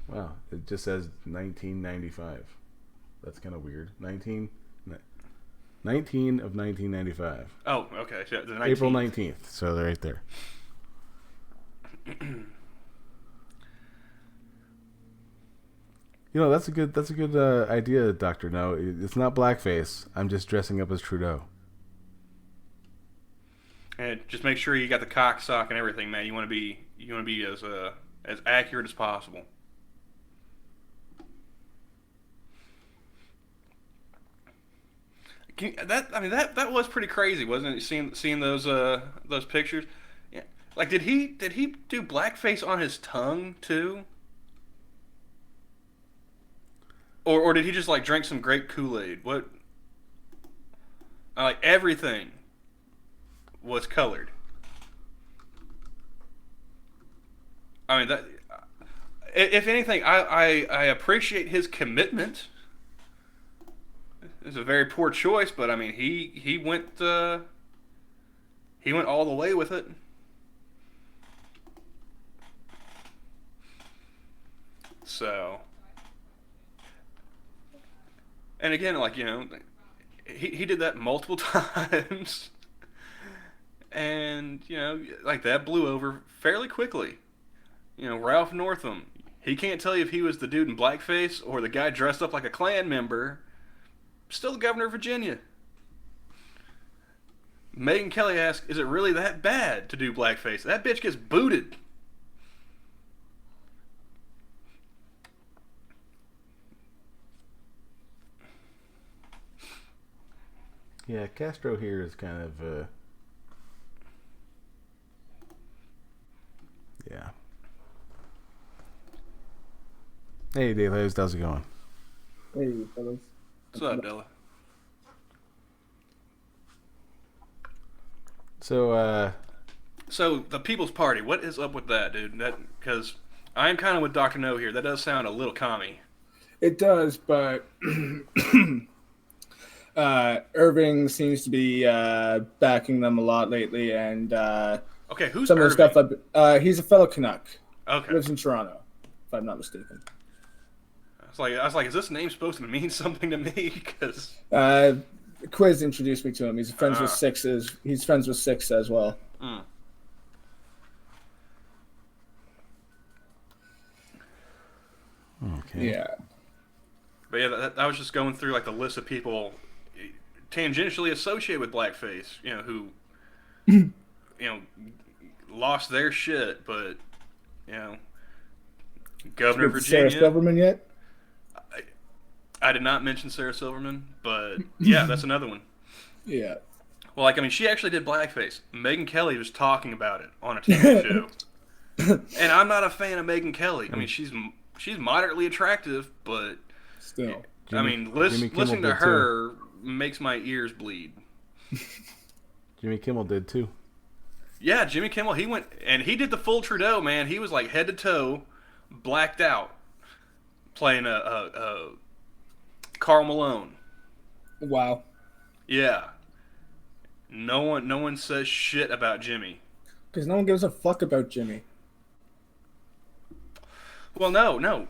Wow, it just says 1995. That's kind of weird. 19 of 1995. Oh, okay. So the 19th. April 19th, so they're right there. That's a good idea, Doctor. No, it's not blackface. I'm just dressing up as Trudeau. And just make sure you got the cock sock and everything, man. You want to be as accurate as possible. That was pretty crazy, wasn't it? Seeing those pictures. Yeah. Like, did he do blackface on his tongue too? Or did he just like drink some grape Kool-Aid? What? Like everything was colored. I mean, that. If anything, I appreciate his commitment. It's a very poor choice, but I mean, he went all the way with it. So, and again, like he did that multiple times, and like that blew over fairly quickly. Ralph Northam, he can't tell you if he was the dude in blackface or the guy dressed up like a Klan member. Still the governor of Virginia. Megyn Kelly asks, "Is it really that bad to do blackface? That bitch gets booted." Yeah, Castro here is kind of yeah. Hey, Dave, how's it going? Hey, fellas. What's up, Della? So, the People's Party. What is up with that, dude? That because I'm kind of with Dr. No here. That does sound a little commie. It does, but Irving seems to be backing them a lot lately, and Okay, who's some of the Irving? stuff. He's a fellow Canuck. Okay. Lives in Toronto, if I'm not mistaken. I was like, is this name supposed to mean something to me? Because Quiz introduced me to him. He's friends with Sixes. He's friends with Six as well. okay. Yeah. But yeah, I was just going through like the list of people tangentially associated with blackface. You know who, lost their shit, but Governor of Virginia. Sarah Silverman yet? I did not mention Sarah Silverman, but yeah, that's another one. Yeah. Well, like, I mean, she actually did blackface. Megyn Kelly was talking about it on a TV show. And I'm not a fan of Megyn Kelly. I mean, she's moderately attractive, but Still. listening to her makes my ears bleed. Jimmy Kimmel did too. Yeah, Jimmy Kimmel, he went, and he did the full Trudeau, man. He was like head to toe, blacked out, playing a Karl Malone. Wow. Yeah. No one says shit about Jimmy. Because no one gives a fuck about Jimmy. Well, no.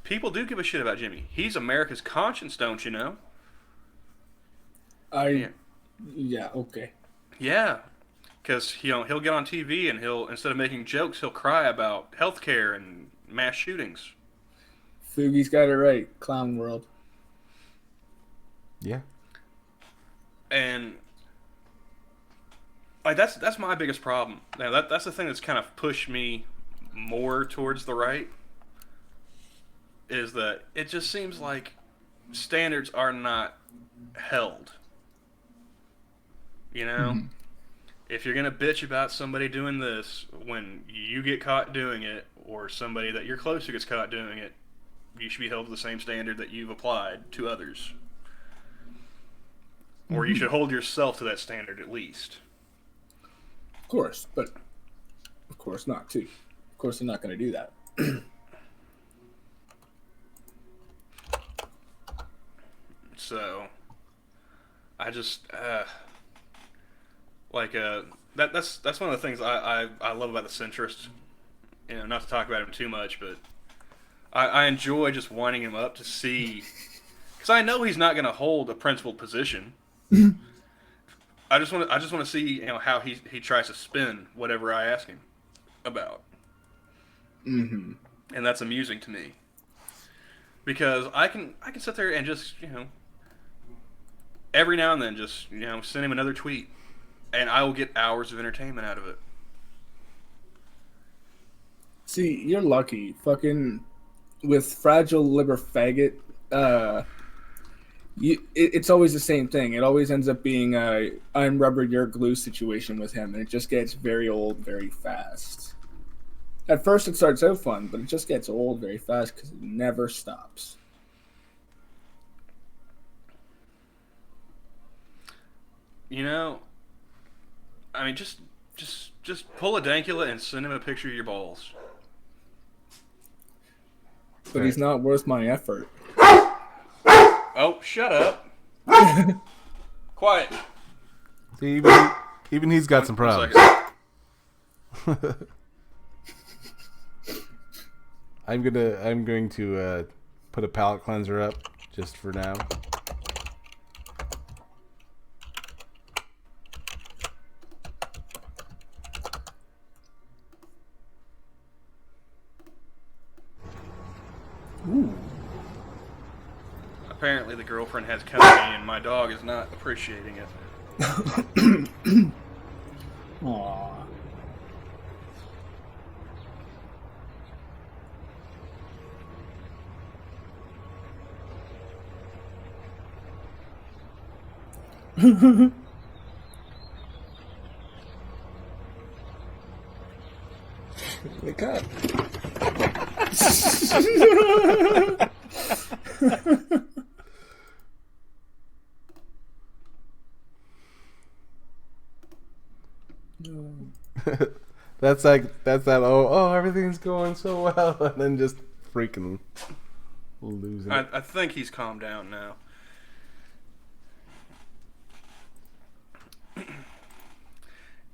People do give a shit about Jimmy. He's America's conscience, don't you know? Yeah, okay. Yeah. Because he'll get on TV and instead of making jokes, he'll cry about healthcare and mass shootings. Fugi's got it right. Clown world. Yeah. And like that's my biggest problem. Now that's the thing that's kind of pushed me more towards the right. Is that it just seems like standards are not held. You know? Mm-hmm. If you're going to bitch about somebody doing this when you get caught doing it, or somebody that you're close to gets caught doing it, you should be held to the same standard that you've applied to others. Or you should hold yourself to that standard at least. Of course, but of course not too. Of course they're not going to do that. So, I just that's one of the things I love about the centrist. Not to talk about him too much, but I enjoy just winding him up to see, because I know he's not going to hold a principled position. I just want to see how he tries to spin whatever I ask him about. Mm-hmm. And that's amusing to me, because I can sit there and just every now and then just send him another tweet, and I will get hours of entertainment out of it. See, you're lucky. Fucking with Fragile Liver Faggot, it's always the same thing. It always ends up being a I'm rubber, you're glue situation with him, and it just gets very old very fast. At first it starts out fun, but it just gets old very fast because it never stops. I mean, just pull a Dankula and send him a picture of your balls. But he's not worth my effort. Oh, shut up. Quiet. See, even he's got some problems. I'm going to put a palate cleanser up just for now. Ooh. Apparently the girlfriend has company and my dog is not appreciating it. Aww. Wake up. That's that everything's going so well, and then just freaking losing it. I think he's calmed down now.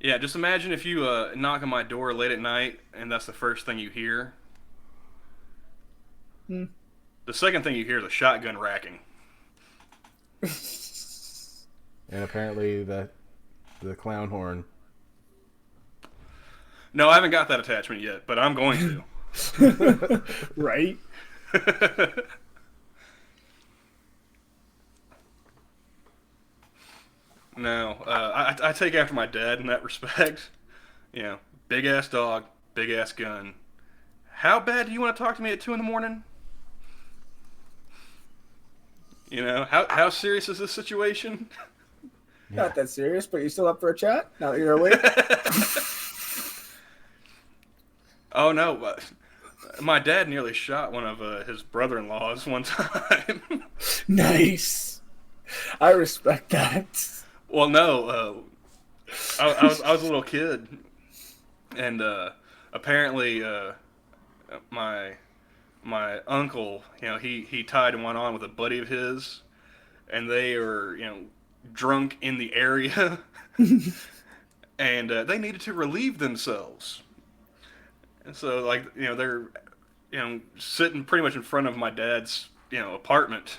Yeah, just imagine if you knock on my door late at night and that's the first thing you hear. Hmm. The second thing you hear is a shotgun racking. And apparently the clown horn. No, I haven't got that attachment yet, but I'm going to. Right? No, I take after my dad in that respect. You know, big ass dog, big ass gun. How bad do you want to talk to me at 2 a.m? You know, how serious is this situation? Yeah. Not that serious, but you still up for a chat now that you're awake? Oh no, my dad nearly shot one of his brother-in-laws one time. Nice. I respect that. Well, no, I was a little kid, and apparently my uncle, you know, he tied one on with a buddy of his, and they were, you know, drunk in the area, and they needed to relieve themselves. And so, like, you know, they're, you know, sitting pretty much in front of my dad's, you know, apartment,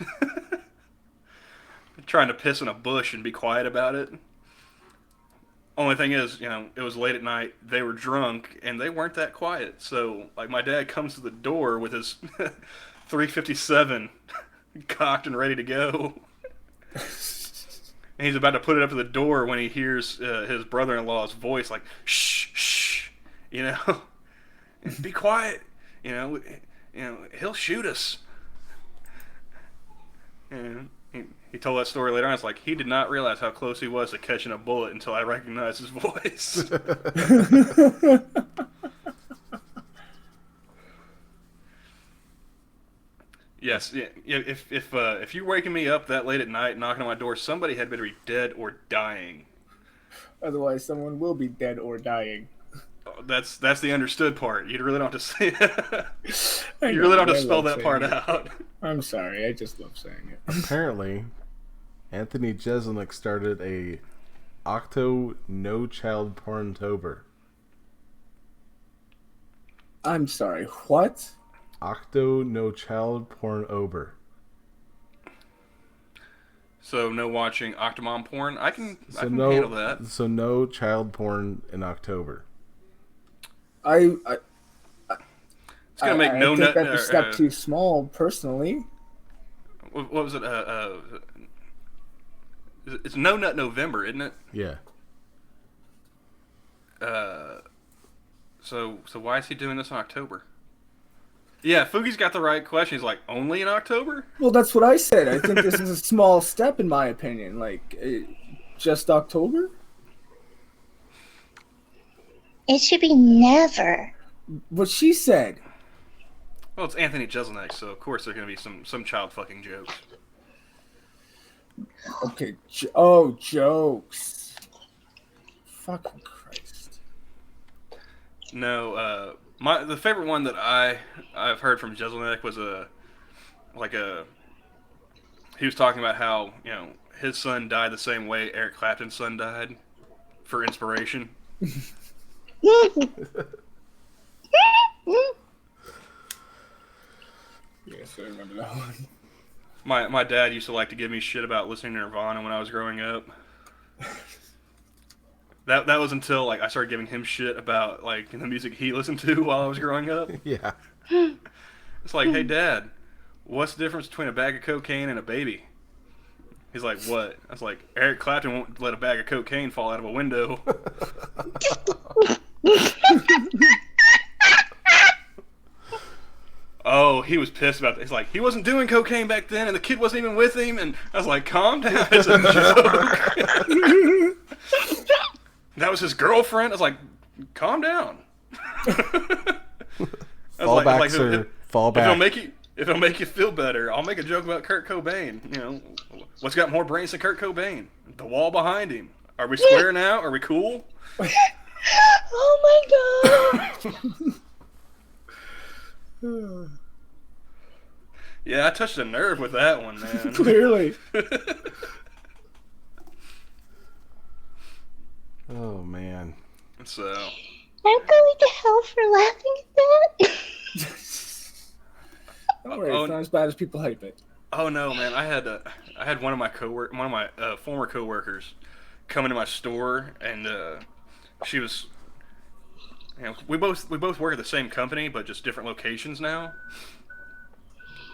trying to piss in a bush and be quiet about it. Only thing is, you know, it was late at night, they were drunk, and they weren't that quiet. So, like, my dad comes to the door with his 357 cocked and ready to go. And he's about to put it up to the door when he hears his brother-in-law's voice, like, shh, shh, you know? Be quiet, you know, he'll shoot us. And he told that story later on. It's like he did not realize how close he was to catching a bullet until I recognized his voice. Yes, yeah, if you're waking me up that late at night, knocking on my door, somebody had better be dead or dying. Otherwise, someone will be dead or dying. That's the understood part. You really don't have to say it. You really don't have to spell that part out. I'm sorry, I just love saying it. Apparently, Anthony Jeselnik started a Octo No Child Porntober. I'm sorry, what? Octo No Child Pornober. So no watching Octomom porn. I can handle that. So no child porn in October. It's gonna make no think that's a step too small, personally. What was it? It's No Nut November, isn't it? Yeah. So why is he doing this in October? Yeah, Fugi's got the right question. He's like, only in October? Well, that's what I said. I think this is a small step, in my opinion. Like, just October? It should be never. What she said. Well, it's Anthony Jeselnik, so of course there are going to be some child fucking jokes. Okay. Jokes. Fucking Christ. No, the favorite one that I've heard from Jeselnik was he was talking about how, you know, his son died the same way Eric Clapton's son died for inspiration. Yes, I remember that one. My dad used to like to give me shit about listening to Nirvana when I was growing up. That was until, like, I started giving him shit about, like, the music he listened to while I was growing up. Yeah. It's like, hey, Dad, what's the difference between a bag of cocaine and a baby? He's like, what? I was like, Eric Clapton won't let a bag of cocaine fall out of a window. Oh, he was pissed about that. He's like, he wasn't doing cocaine back then, and the kid wasn't even with him. And I was like, calm down, it's a joke. That was his girlfriend. I was like, calm down. Fall back, sir. Fall back. If it'll make you feel better, I'll make a joke about Kurt Cobain. You know, what's got more brains than Kurt Cobain? The wall behind him. Are we square now? Are we cool? Oh my god. Yeah, I touched a nerve with that one, man. Clearly. Oh man. So. I'm going to hell for laughing at that. Don't worry, it's not as bad as people hype it. Oh no, man! I had one of my former coworkers come into my store, and she was, you know, we both work at the same company, but just different locations now.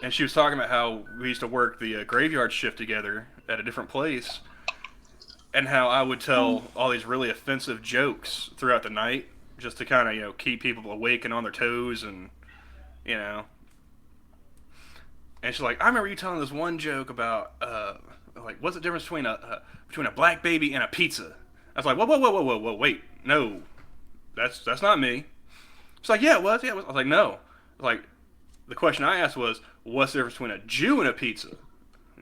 And she was talking about how we used to work the graveyard shift together at a different place, and how I would tell all these really offensive jokes throughout the night just to kind of, you know, keep people awake and on their toes, and you know. And she's like, I remember you telling this one joke about, like, what's the difference between a black baby and a pizza? I was like, whoa, wait, no, that's not me. She's like, yeah, it was. I was like, no. I was like, the question I asked was, what's the difference between a Jew and a pizza?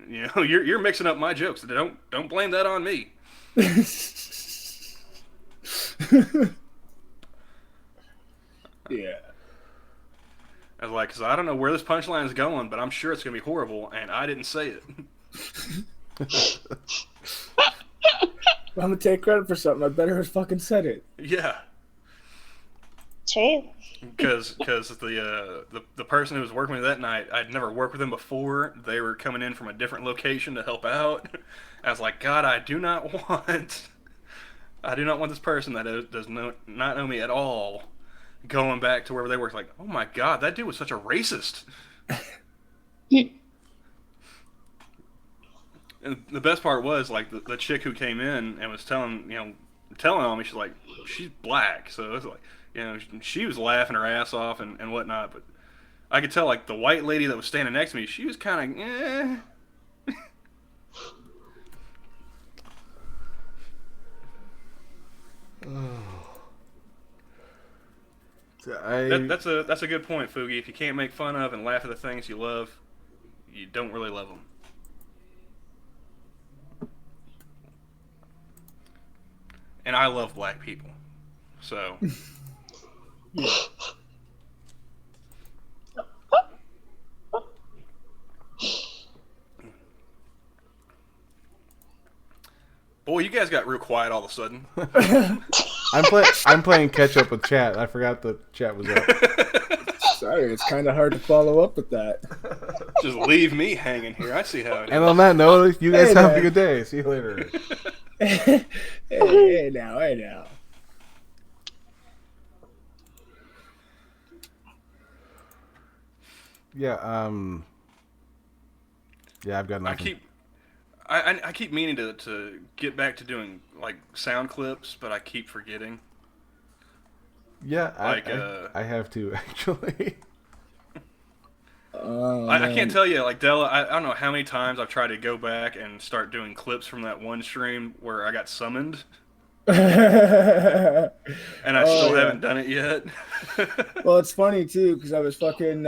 You know, you're mixing up my jokes. Don't blame that on me. Yeah. I was like, because I don't know where this punchline is going, but I'm sure it's going to be horrible, and I didn't say it. I'm going to take credit for something. I better have fucking said it. Yeah. True. Because the person who was working with me that night, I'd never worked with them before. They were coming in from a different location to help out. I was like, God, I do not want this person that does not know me at all going back to wherever they work. Like, oh my God, that dude was such a racist. And the best part was, like, the chick who came in and was telling on me, she's black, so it was like, you know, she was laughing her ass off and whatnot, but I could tell, like, the white lady that was standing next to me, she was kind of, That's a good point, Fugi. If you can't make fun of and laugh at the things you love, you don't really love them. And I love black people, so. Yeah. Boy, you guys got real quiet all of a sudden. I'm playing catch up with chat. I forgot the chat was up. Sorry, it's kind of hard to follow up with that. Just leave me hanging here. I see how it is. And on that note, you guys have a good day. See you later. hey now. Yeah, I've got nothing. I keep meaning to get back to doing, like, sound clips, but I keep forgetting. Yeah, like, I have to, actually. I can't tell you, like, Della, I don't know how many times I've tried to go back and start doing clips from that one stream where I got summoned. And I still haven't done it yet. Well, it's funny, too, because I was fucking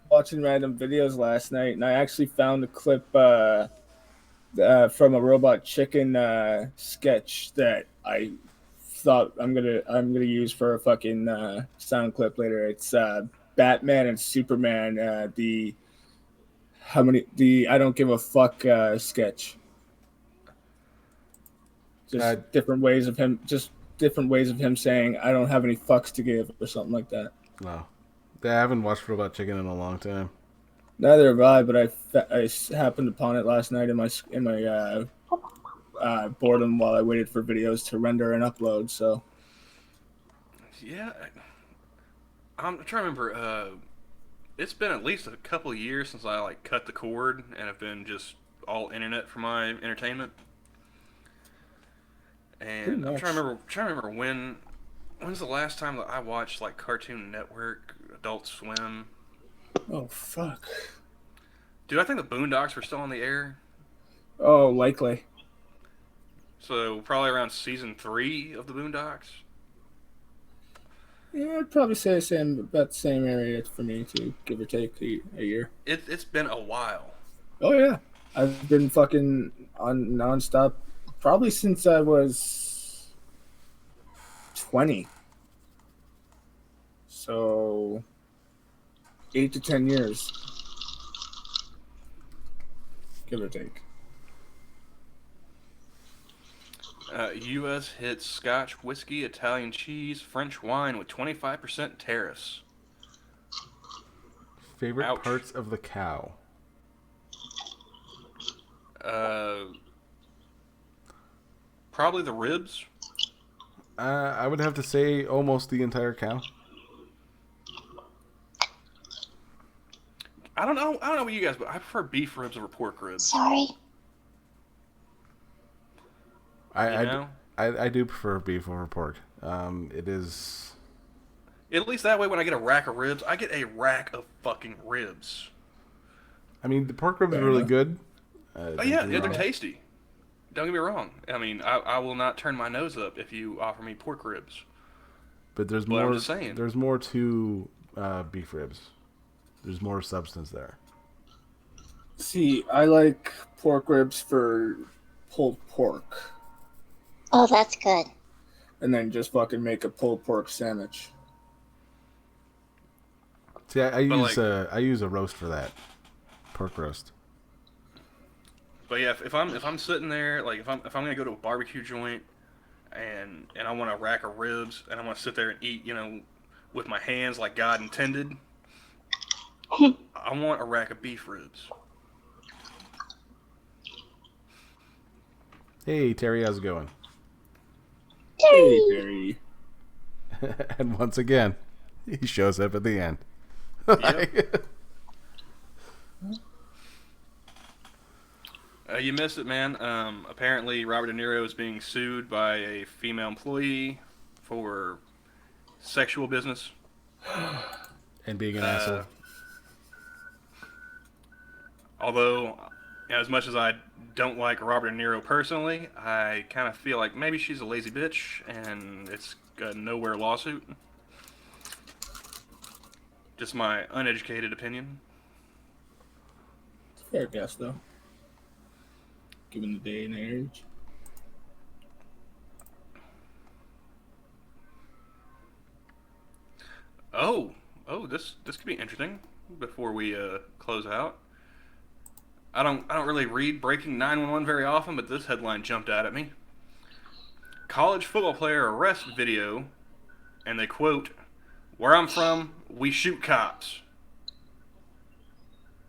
watching random videos last night, and I actually found a clip from a Robot Chicken sketch that I thought I'm gonna use for a fucking sound clip later. It's Batman and Superman, the I don't give a fuck sketch. Just different ways of him saying I don't have any fucks to give or something like that. No, I haven't watched Robot Chicken in a long time. Neither have I, but I happened upon it last night in my boredom while I waited for videos to render and upload. So yeah, I'm trying to remember. It's been at least a couple of years since I, like, cut the cord and have been just all internet for my entertainment. Pretty And I'm much. trying to remember when's the last time that I watched like Cartoon Network, Adult Swim. Oh fuck. Dude, I think the Boondocks were still on the air. Oh, likely. So probably around season 3 of the Boondocks. Yeah, I'd probably say about the same area for me too, give or take a year. It's been a while. Oh yeah, I've been fucking on nonstop probably since I was 20. So 8 to 10 years, give or take. U.S. hits Scotch, whiskey, Italian cheese, French wine with 25% tariffs. Favorite Ouch. parts of the cow? Probably the ribs. I would have to say almost the entire cow. I don't know about you guys, but I prefer beef ribs over pork ribs. Sorry. I do prefer beef over pork. It is. At least that way, when I get a rack of ribs, I get a rack of fucking ribs. I mean, the pork ribs are Fair really enough. good. Oh, Don't yeah, get me they're wrong. tasty. Don't get me wrong. I mean, I will not turn my nose up if you offer me pork ribs. But there's But I'm more. just saying. There's more to beef ribs. There's more substance there. See, I like pork ribs for pulled pork, Oh, that's good. and then just fucking make a pulled pork sandwich. See, I use like- I use a roast for that, pork roast. But yeah, if I'm sitting there, like if I'm gonna go to a barbecue joint, and I want a rack of ribs, and I want to sit there and eat, with my hands like God intended, I want a rack of beef ribs. Hey Terry, how's it going? Hey, Barry. And once again, he shows up at the end. Yep. You missed it, man. Apparently, Robert DeNiro is being sued by a female employee for sexual business. And being an asshole. Although, as much as I don't like Robert De Niro personally, I kind of feel like maybe she's a lazy bitch and it's a nowhere lawsuit. Just my uneducated opinion. Fair guess, though. Given the day and age. This could be interesting. Before we close out, I don't really read Breaking 911 very often, but this headline jumped out at me. College football player arrest video, and they quote, "Where I'm from, we shoot cops."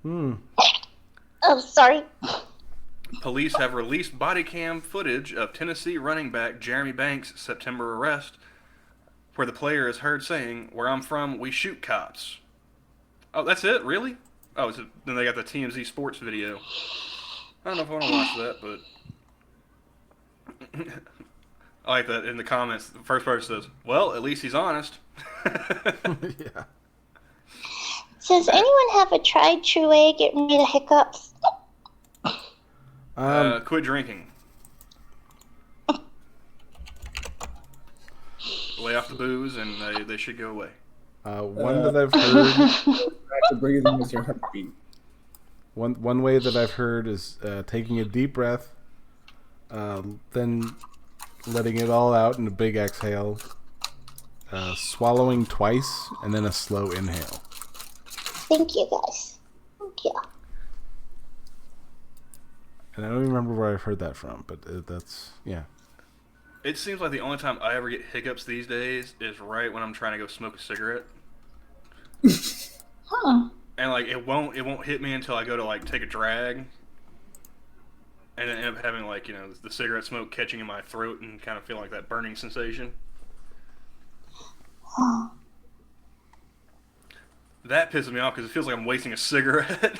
Oh, sorry. Police have released body cam footage of Tennessee running back Jeremy Banks' September arrest, where the player is heard saying, "Where I'm from, we shoot cops." Oh, that's it? Really? Oh, then they got the TMZ Sports video. I don't know if I want to watch that, but I like that in the comments. The first person says, "Well, at least he's honest." Yeah. Does anyone have a tried true way of getting rid of hiccups? Quit drinking. Lay off the booze, and they should go away. One that I've heard. Back to breathing is your heartbeat. One way that I've heard is taking a deep breath, then letting it all out in a big exhale, swallowing twice, and then a slow inhale. Thank you, guys. Thank you. And I don't even remember where I've heard that from, but that's, yeah. It seems like the only time I ever get hiccups these days is right when I'm trying to go smoke a cigarette. Huh. And like it won't hit me until I go to like take a drag, and then end up having like the cigarette smoke catching in my throat and kind of feel like that burning sensation. Huh. That pisses me off because it feels like I'm wasting a cigarette.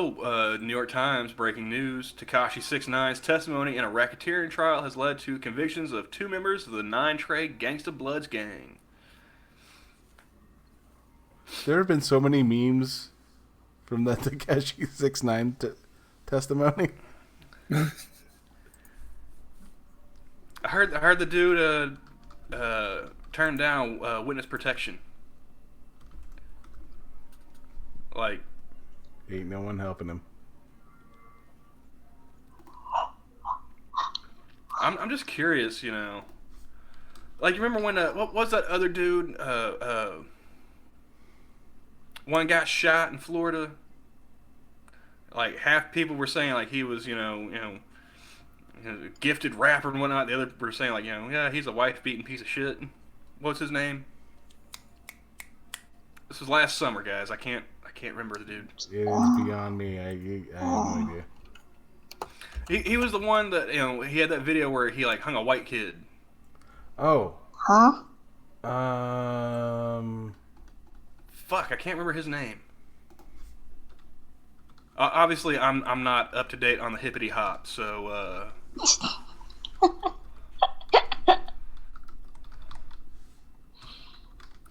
New York Times breaking news: Tekashi 6ix9ine's testimony in a racketeering trial has led to convictions of 2 members of the 9 Trey Gangsta Bloods gang. There have been so many memes from the Tekashi 6ix9ine testimony. I heard the dude turned down witness protection. Like, ain't no one helping him. I'm just curious, you know. Like, you remember when what was that other dude? One got shot in Florida. Like, half people were saying like he was, you know, a gifted rapper and whatnot. The other were saying like, you know, yeah, he's a wife-beating piece of shit. What's his name? This was last summer, guys. I can't remember the dude. It is beyond me. I have no idea. He was the one that, you know, he had that video where he like hung a white kid. Oh. Huh? Fuck, I can't remember his name. Obviously, I'm not up to date on the hippity hop, so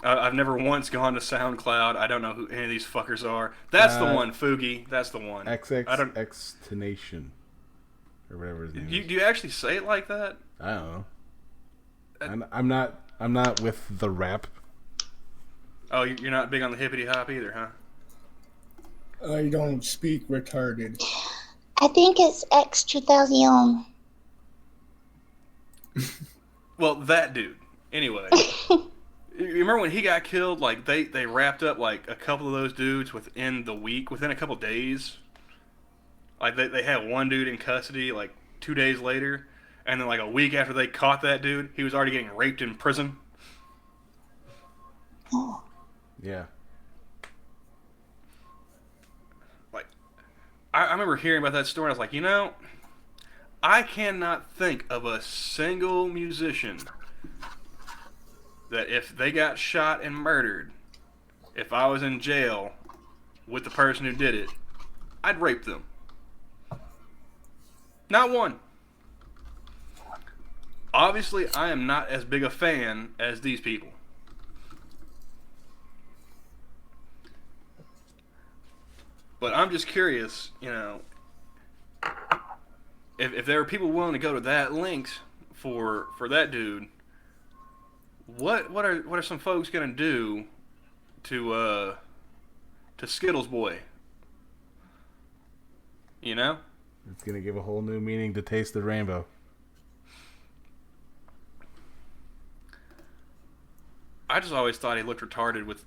I've never once gone to SoundCloud. I don't know who any of these fuckers are. That's the one, Fugi. That's the one. XXXTenation. Or whatever his name is. Do you actually say it like that? I don't know. I'm not with the rap. Oh, you're not big on the hippity hop either, huh? I don't speak retarded. I think it's X2000. Well, that dude. Anyway. You remember when he got killed, like, they wrapped up, like, a couple of those dudes within the week, within a couple days? Like, they had one dude in custody, like, 2 days later, and then, like, a week after they caught that dude, he was already getting raped in prison. Oh. Yeah. Like, I remember hearing about that story, and I was like, you know, I cannot think of a single musician that if they got shot and murdered, if I was in jail with the person who did it, I'd rape them. Not one. Obviously, I am not as big a fan as these people. But I'm just curious, you know, if there are people willing to go to that length for that dude, what are some folks gonna do to Skittles Boy? You know? It's gonna give a whole new meaning to Taste the Rainbow. I just always thought he looked retarded with.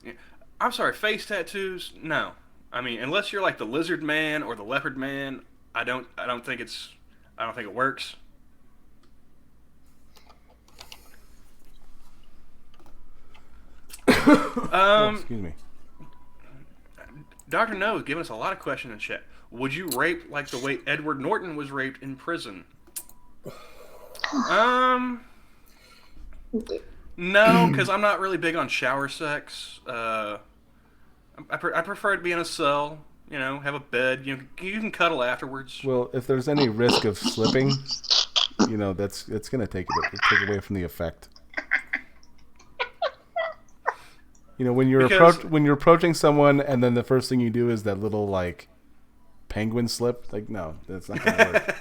I'm sorry, face tattoos? No. I mean, unless you're like the Lizard Man or the Leopard Man, I don't think it works. Excuse me. Dr. No is giving us a lot of questions in chat. Would you rape like the way Edward Norton was raped in prison? No, because I'm not really big on shower sex. I prefer to be in a cell. You know, have a bed. You can cuddle afterwards. Well, if there's any risk of slipping, you know, it's gonna take away from the effect. You know, when you're approaching someone and then the first thing you do is that little like penguin slip, like no, that's not gonna work.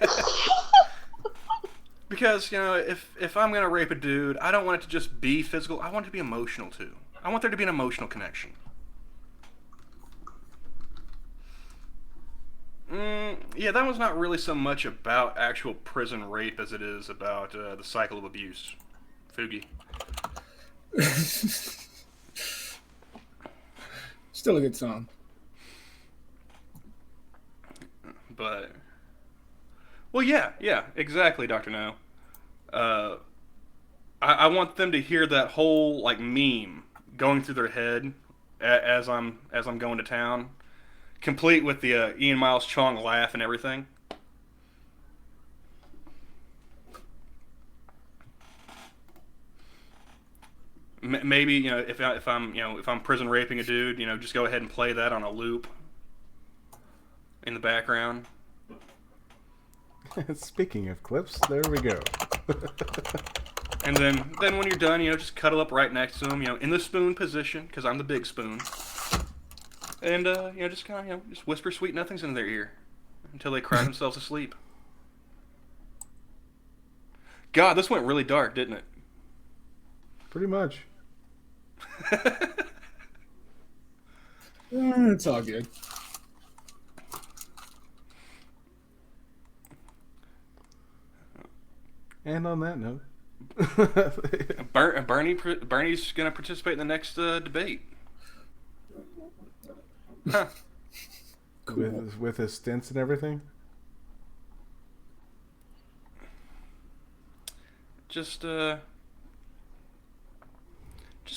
Because, you know, if I'm gonna rape a dude, I don't want it to just be physical. I want it to be emotional too. I want there to be an emotional connection. Yeah, that one's not really so much about actual prison rape as it is about the cycle of abuse. Fugi. Still a good song. But, well, yeah, exactly, Dr. No. I want them to hear that whole like meme going through their head as I'm going to town, complete with the Ian Miles Chong laugh and everything. Maybe, you know, if I'm prison raping a dude, you know, just go ahead and play that on a loop. You in the background. Speaking of clips, there we go. And then when you're done, just cuddle up right next to him, in the spoon position, because I'm the big spoon. And, just kind of, just whisper sweet nothings into their ear until they cry themselves to sleep. God, this went really dark, didn't it? Pretty much. It's all good. And on that note, Bernie's gonna participate in the next debate. Huh. Cool. with his stints and everything. Just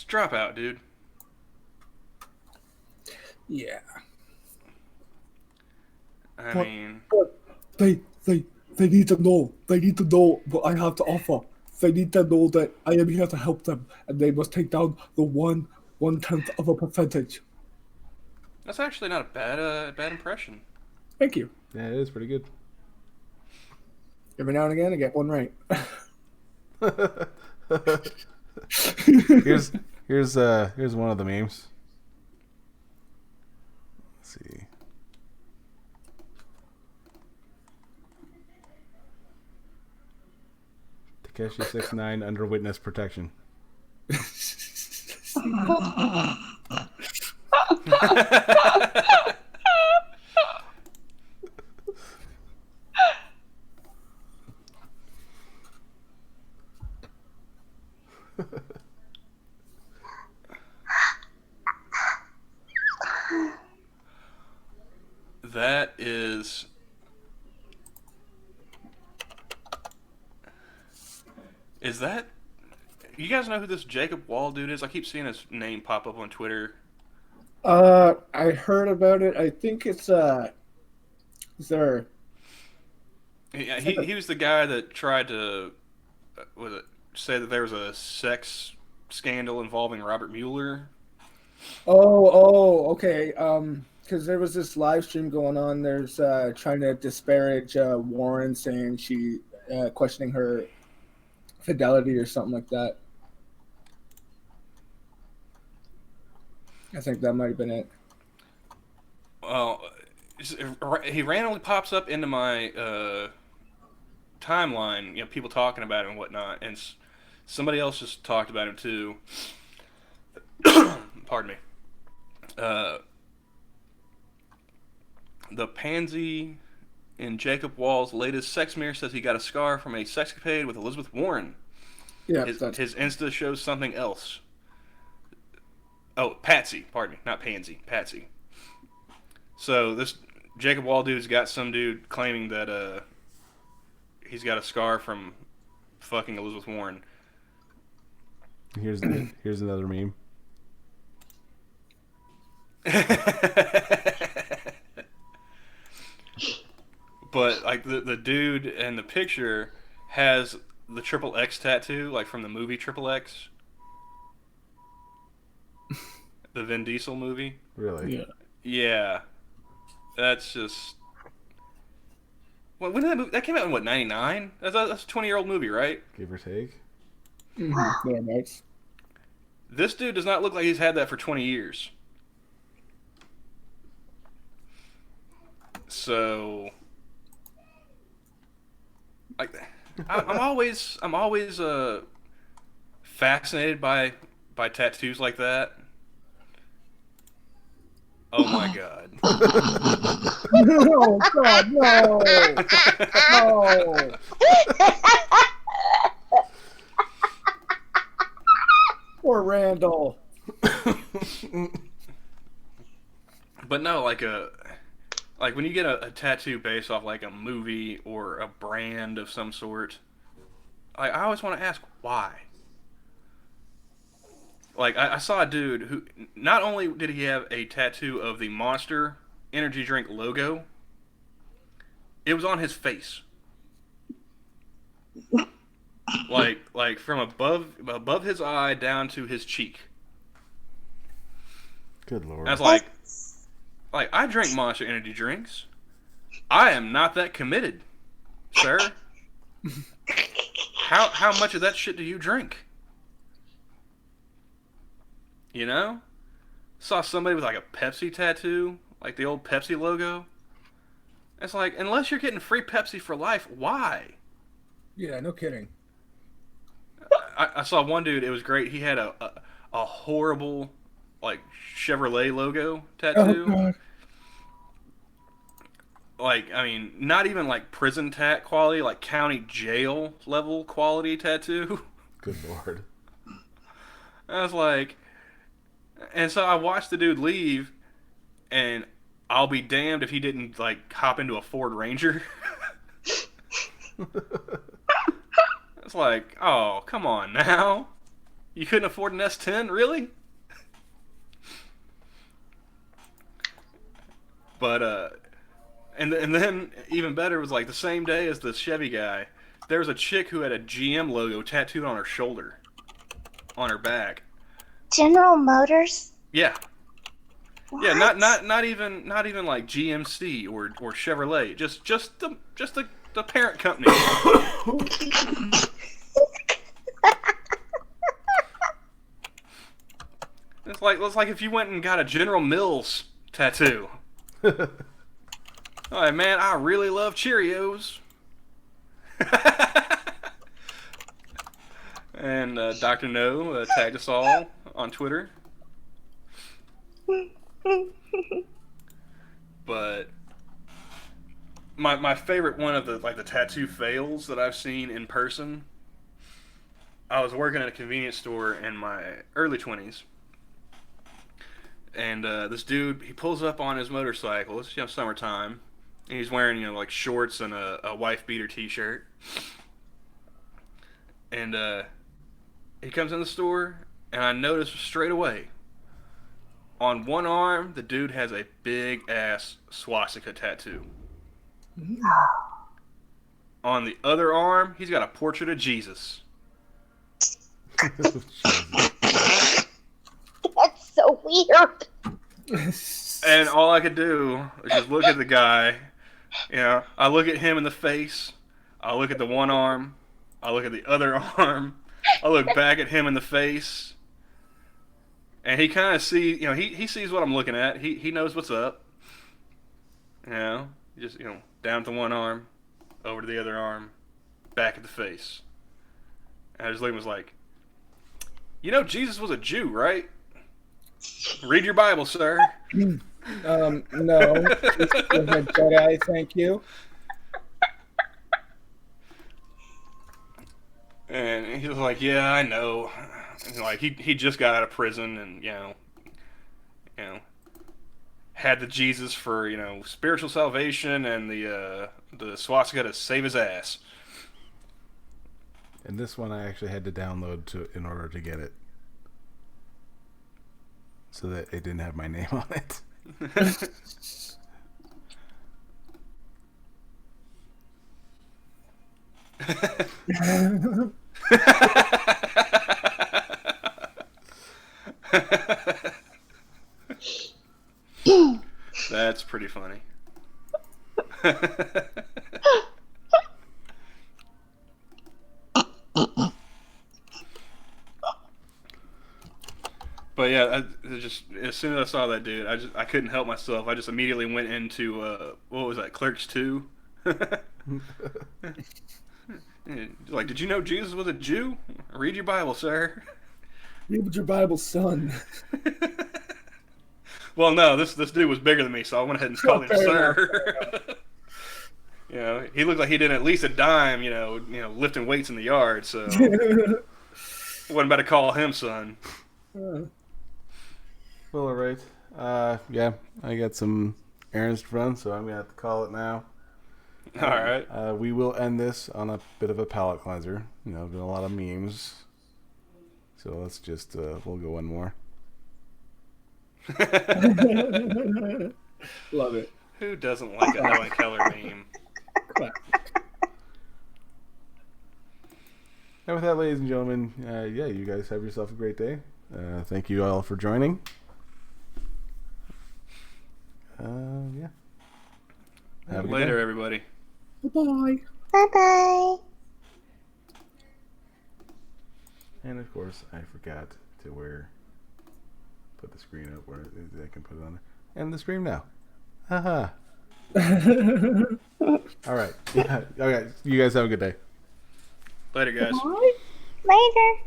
drop out, dude. Yeah. I But- mean, They need to know. They need to know what I have to offer. They need to know that I am here to help them, and they must take down the 1/10 of a percentage. that's actually not a bad impression. Thank you. Yeah, it is pretty good. Every now and again, I get one right. Here's one of the memes. Let's see. Takeshi 69 under witness protection. That is. Is that? You guys know who this Jacob Wall dude is? I keep seeing his name pop up on Twitter. I heard about it. I think it's is there? Yeah, he was the guy that tried to say that there was a sex scandal involving Robert Mueller. Oh, okay. Because there was this live stream going on. There's trying to disparage Warren, saying she questioning her fidelity or something like that. I think that might have been it. Well, he randomly pops up into my timeline. People talking about him and whatnot, and somebody else just talked about him too. Pardon me. The pansy in Jacob Wall's latest sex mirror says he got a scar from a sexcapade with Elizabeth Warren. Yeah, His Insta shows something else. Oh, Patsy. Pardon me. Not pansy. Patsy. So this Jacob Wall dude's got some dude claiming that he's got a scar from fucking Elizabeth Warren. Here's another meme. But like the dude in the picture has the triple X tattoo, like from the movie Triple X, the Vin Diesel movie. Really? yeah. Yeah, that's just. When did that movie? That came out in what, 99? That's a 20-year-old movie, right? Give or take. Mm-hmm. Yeah, nice. This dude does not look like he's had that for 20 years. So, like, I'm always fascinated by tattoos like that. Oh my god! Oh God, no! No! Poor Randall. But no, like when you get a tattoo based off like a movie or a brand of some sort, I always want to ask why. Like I saw a dude who not only did he have a tattoo of the Monster energy drink logo, it was on his face. Like from above his eye down to his cheek. Good lord. I was like I drink Monster energy drinks. I am not that committed, sir. How much of that shit do you drink? You know? Saw somebody with like a Pepsi tattoo, like the old Pepsi logo. It's like, unless you're getting free Pepsi for life, why? Yeah, no kidding. I saw one dude, it was great. He had a horrible, like, Chevrolet logo tattoo. Oh, God. Like, I mean, not even like prison tat quality, like county jail level quality tattoo. Good lord. I was like, and so I watched the dude leave, and I'll be damned if he didn't like hop into a Ford Ranger. It's like, oh, come on now. You couldn't afford an S10, really? But and then even better was like the same day as the Chevy guy, there was a chick who had a GM logo tattooed on her shoulder, on her back. General Motors? Yeah. What? Yeah, not even like GMC or Chevrolet, just the parent company. It's like if you went and got a General Mills tattoo. All right, man, I really love Cheerios. And Dr. No tagged us all on Twitter. But my favorite one of the tattoo fails that I've seen in person. I was working at a convenience store in my early 20s. And this dude, he pulls up on his motorcycle. It's summertime. And he's wearing like shorts and a wife beater t-shirt. And he comes in the store, and I notice straight away, on one arm, the dude has a big ass swastika tattoo. On the other arm, he's got a portrait of Jesus. That's so weird. And all I could do was just look at the guy. You know, I look at him in the face. I look at the one arm. I look at the other arm. I look back at him in the face. And he kind of sees, he sees what I'm looking at. He knows what's up. Just, down to one arm, over to the other arm, back at the face. And I just looked and was like, Jesus was a Jew, right? Read your Bible, sir. No. Just go ahead, Jedi, thank you. And he was like, yeah, I know. And like he just got out of prison and had the Jesus for spiritual salvation and the swastika to save his ass. And this one I actually had to download in order to get it, so that it didn't have my name on it. That's pretty funny. But yeah, just as soon as I saw that dude, I couldn't help myself. I just immediately went into what was that, Clerks 2? Like, did you know Jesus was a Jew? Read your Bible, sir. Read your Bible, son. Well, no, this dude was bigger than me, so I went ahead and called him sir. He looked like he did at least a dime, lifting weights in the yard, so wasn't about to call him son. Well, all right. Yeah, I got some errands to run, so I'm gonna have to call it now. All right. We will end this on a bit of a palate cleanser. Been a lot of memes, so let's just we'll go one more. Love it. Who doesn't like a Helen Keller meme? And with that, ladies and gentlemen, you guys have yourself a great day. Thank you all for joining. Yeah. Have a good Later, day. everybody. Bye. Bye-bye. And of course, I forgot to put the screen up where I can put it on there. And the stream now. Haha. All right. Yeah. Okay. You guys have a good day. Later, guys. Bye. Later.